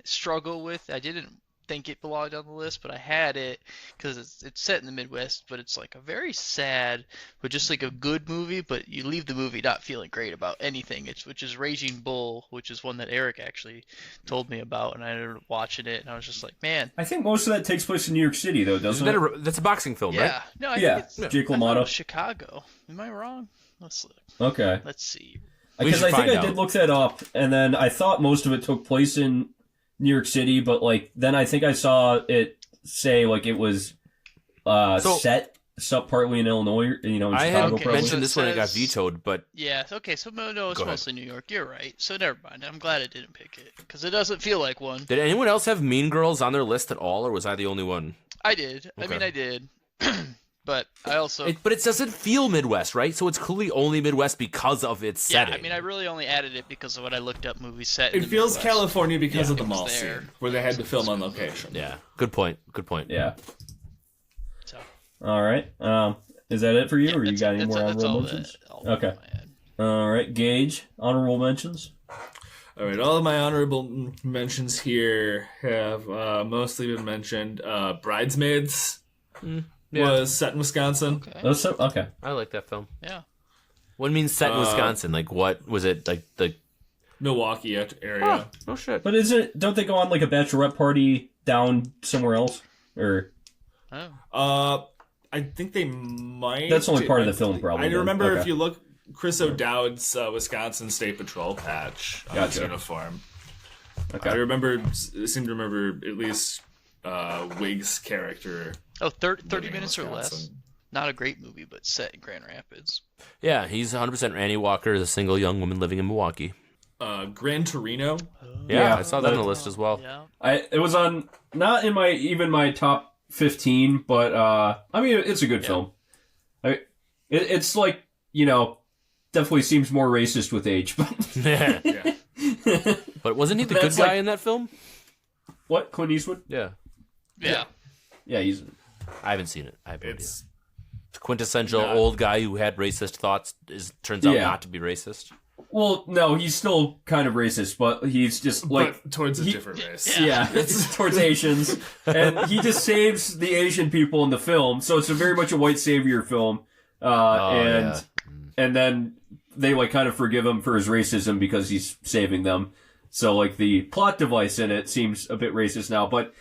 struggle with, I didn't think it belonged on the list, but I had it because it's set in the Midwest, but it's like a very sad, but just like a good movie, but you leave the movie not feeling great about anything. Which is Raging Bull, which is one that Eric actually told me about, and I ended up watching it, and I was just like, man. I think most of that takes place in New York City, though, doesn't it? That's a boxing film, yeah. right? No, I think it's Jake I thought it LaMotta. was Chicago. Am I wrong? Let's look. Okay. Let's see. Because I think I did look that up, and then I thought most of it took place in New York City, but then I think I saw it say it was set partly in Illinois, in Chicago. I had probably. mentioned this when it got vetoed, but yeah, okay, so no, it's mostly New York. You're right. So never mind. I'm glad I didn't pick it because it doesn't feel like one. Did anyone else have Mean Girls on their list at all, or was I the only one? I did. Okay. I mean, I did. But I also... But it doesn't feel Midwest, right? So it's clearly only Midwest because of its setting. Yeah, I mean, I really only added it because of what I looked up movies set in It the feels Midwest. California because of the it was mall there. scene, where they had to film on location. Yeah, good point. Yeah. So. All right. Is that it for you, or you got any more honorable mentions? Okay. All right, Gage, honorable mentions? All right, all of my honorable mentions here have mostly been mentioned. Bridesmaids was set in Wisconsin. Okay. I like that film. Yeah. What means set in Wisconsin? What was it like? The Milwaukee area. Oh shit! But don't they go on a bachelorette party down somewhere else, or? I think they might. That's only part of the film, probably. I remember Okay. if you look, Chris O'Dowd's Wisconsin State Patrol patch on his uniform. Okay. I seem to remember at least Wig's character. Oh, 30 minutes or less. Not a great movie, but set in Grand Rapids. Yeah, he's 100% Randy Walker, the single young woman living in Milwaukee. Gran Torino. Yeah, I saw that on the list as well. Yeah. It was on not in my top 15, but I mean it's a good film. It's definitely seems more racist with age, but yeah. But wasn't he the good guy in that film? What, Clint Eastwood? Yeah. Yeah, he's. I haven't seen it. I have no idea. The quintessential old guy who had racist thoughts turns out not to be racist. Well, no, he's still kind of racist, but he's just but towards a different race. Yeah, it's towards Asians, and he just saves the Asian people in the film. So it's very much a white savior film, and then they kind of forgive him for his racism because he's saving them. So the plot device in it seems a bit racist now, but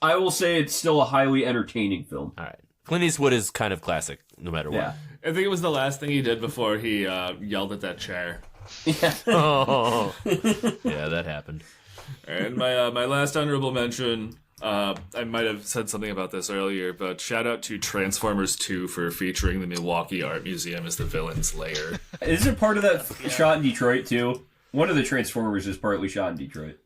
I will say it's still a highly entertaining film. All right, Clint Eastwood is kind of classic, no matter what. Yeah. I think it was the last thing he did before he yelled at that chair. Yeah. Oh. Yeah, that happened. And my last honorable mention, I might have said something about this earlier, but shout out to Transformers 2 for featuring the Milwaukee Art Museum as the villain's lair. Is it part of that shot in Detroit too? One of the Transformers is partly shot in Detroit.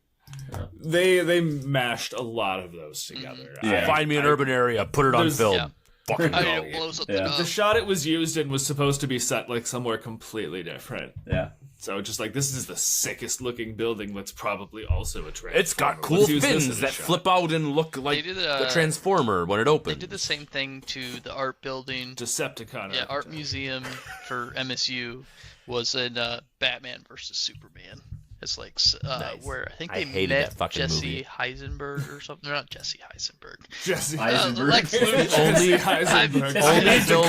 Yeah. They mashed a lot of those together. Yeah. Find me an urban area, put it on film. Yeah. Fucking I go. mean, it blows up The shot it was used in was supposed to be set somewhere completely different. Yeah. So just this is the sickest looking building that's probably also a Transformer. It's got cool Let's use this fins as a that shot. flip out and look like the Transformer when it opens. They did the same thing to the art building. Decepticon. Yeah, art museum for MSU was in Batman versus Superman. It's Nice. where I think I they hated met that fucking Jesse movie. Heisenberg or something. Not Jesse Heisenberg. Jesse Heisenberg. Lex Luthor. Only Heisenberg. film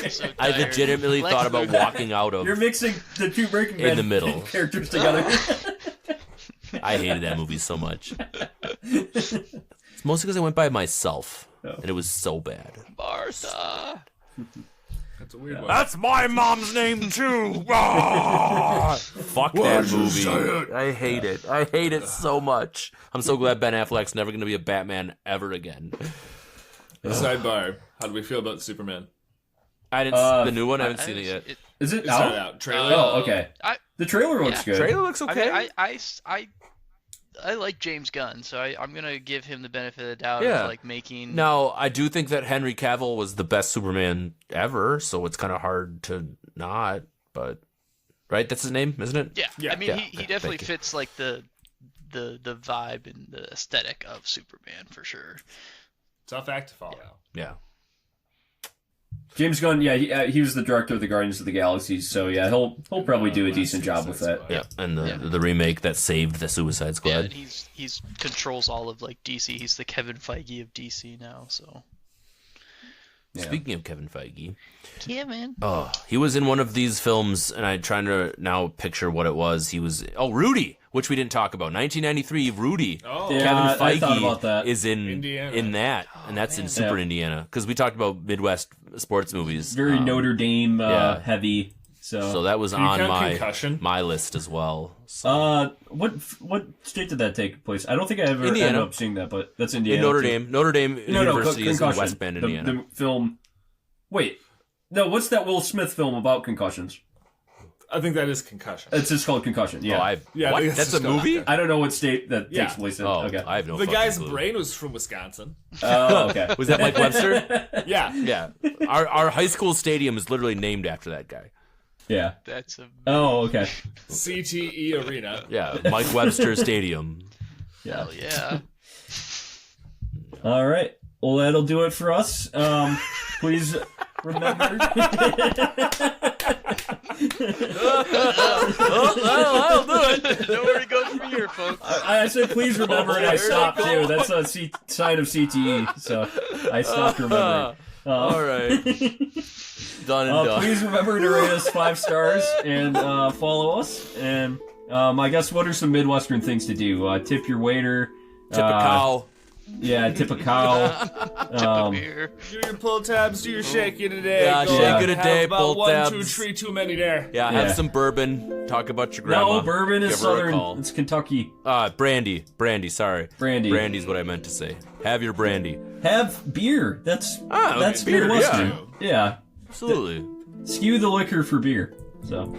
So I tired. legitimately Lex those about Luthor. walking out of. You're mixing the two Breaking Bad In the middle. characters together. I hated that movie so much. It's mostly because I went by myself, and it was so bad. Martha. That's a weird one. That's my mom's name too. Fuck that movie. I hate it. I hate it so much. I'm so glad Ben Affleck's never going to be a Batman ever again. Sidebar. How do we feel about Superman? I didn't see the new one. I haven't seen it yet. Is it It's out? not out. Trailer. Oh, okay. The trailer looks good. Trailer looks okay. I I like James Gunn, so I'm gonna give him the benefit of the doubt Yeah. of like making. Now, I do think that Henry Cavill was the best Superman ever, so it's kind of hard to not. But right, that's his name, isn't it? Yeah. I mean, Yeah. he Okay, definitely thank you. fits like the vibe and the aesthetic of Superman for sure. Tough act to follow. Yeah. James Gunn, he was the director of the Guardians of the Galaxy, so yeah, he'll probably do a decent job with that. Yeah, and the remake that saved the Suicide Squad. Yeah, and he's controls all of like DC. He's the Kevin Feige of DC now. So Speaking of Kevin Feige, Kevin. Oh, he was in one of these films, and I'm trying to now picture what it was. He was Rudy, which we didn't talk about. 1993, Rudy. Oh, Yeah, Kevin I thought Feige about that. is in Indiana. that, and that's in Super Indiana because we talked about Midwest sports movies. Very Notre Dame heavy. So that was Can you on count Concussion? my list as well. So. What state did that take place? I don't think I ever ended Indiana. up seeing that, but that's Indiana. In Notre too. Dame. Notre Dame University is in Concussion. West Bend, Indiana. The film. Wait, no. What's that Will Smith film about concussions? I think that is Concussion. It's just called Concussion. Yeah. I what? think That's a just called movie? I don't know what state that Yeah. takes place in. Oh, Okay. I have no The fucking guy's clue. brain was from Wisconsin. Oh, okay. Was that Mike Webster? Yeah. Yeah. Our high school stadium is literally named after that guy. Yeah. That's a Oh, okay. CTE Arena. Yeah, Mike Webster Stadium. Yeah. hell yeah. All right. Well, that'll do it for us. Please remember. I'll do it. Nowhere to go from here, folks. I said please remember, and I stopped too. That's a sign of CTE, so I stopped remembering. All right. Done and done. Please remember to rate us 5 stars and follow us. And I guess what are some Midwestern things to do? Tip your waiter. Tip a cow. Yeah, tip a cow. Beer. Do your pull tabs, do your shaking today. Yeah, Go shake it a have day, about pull 1, tabs. 2, 3 too many there. Yeah, Yeah. have some bourbon. Talk about your grandma. No, bourbon is Give her a Southern. call. It's Kentucky. Brandy. Brandy, sorry. Brandy. Brandy's what I meant to say. Have your brandy. Have beer. That's okay, beer, Midwestern. Yeah. Absolutely. Skew the liquor for beer. So.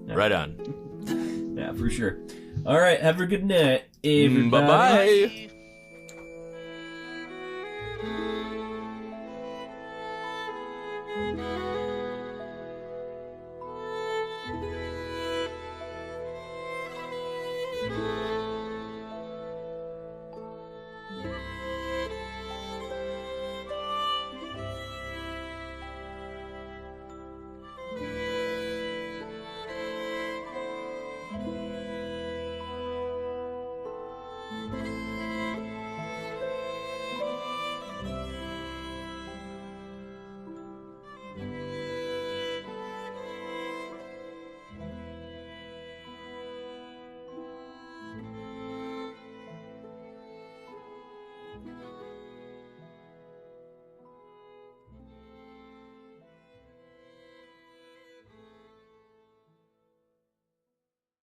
Yeah. Right on. Yeah, for sure. All right. Have a good night, everybody. Bye-bye.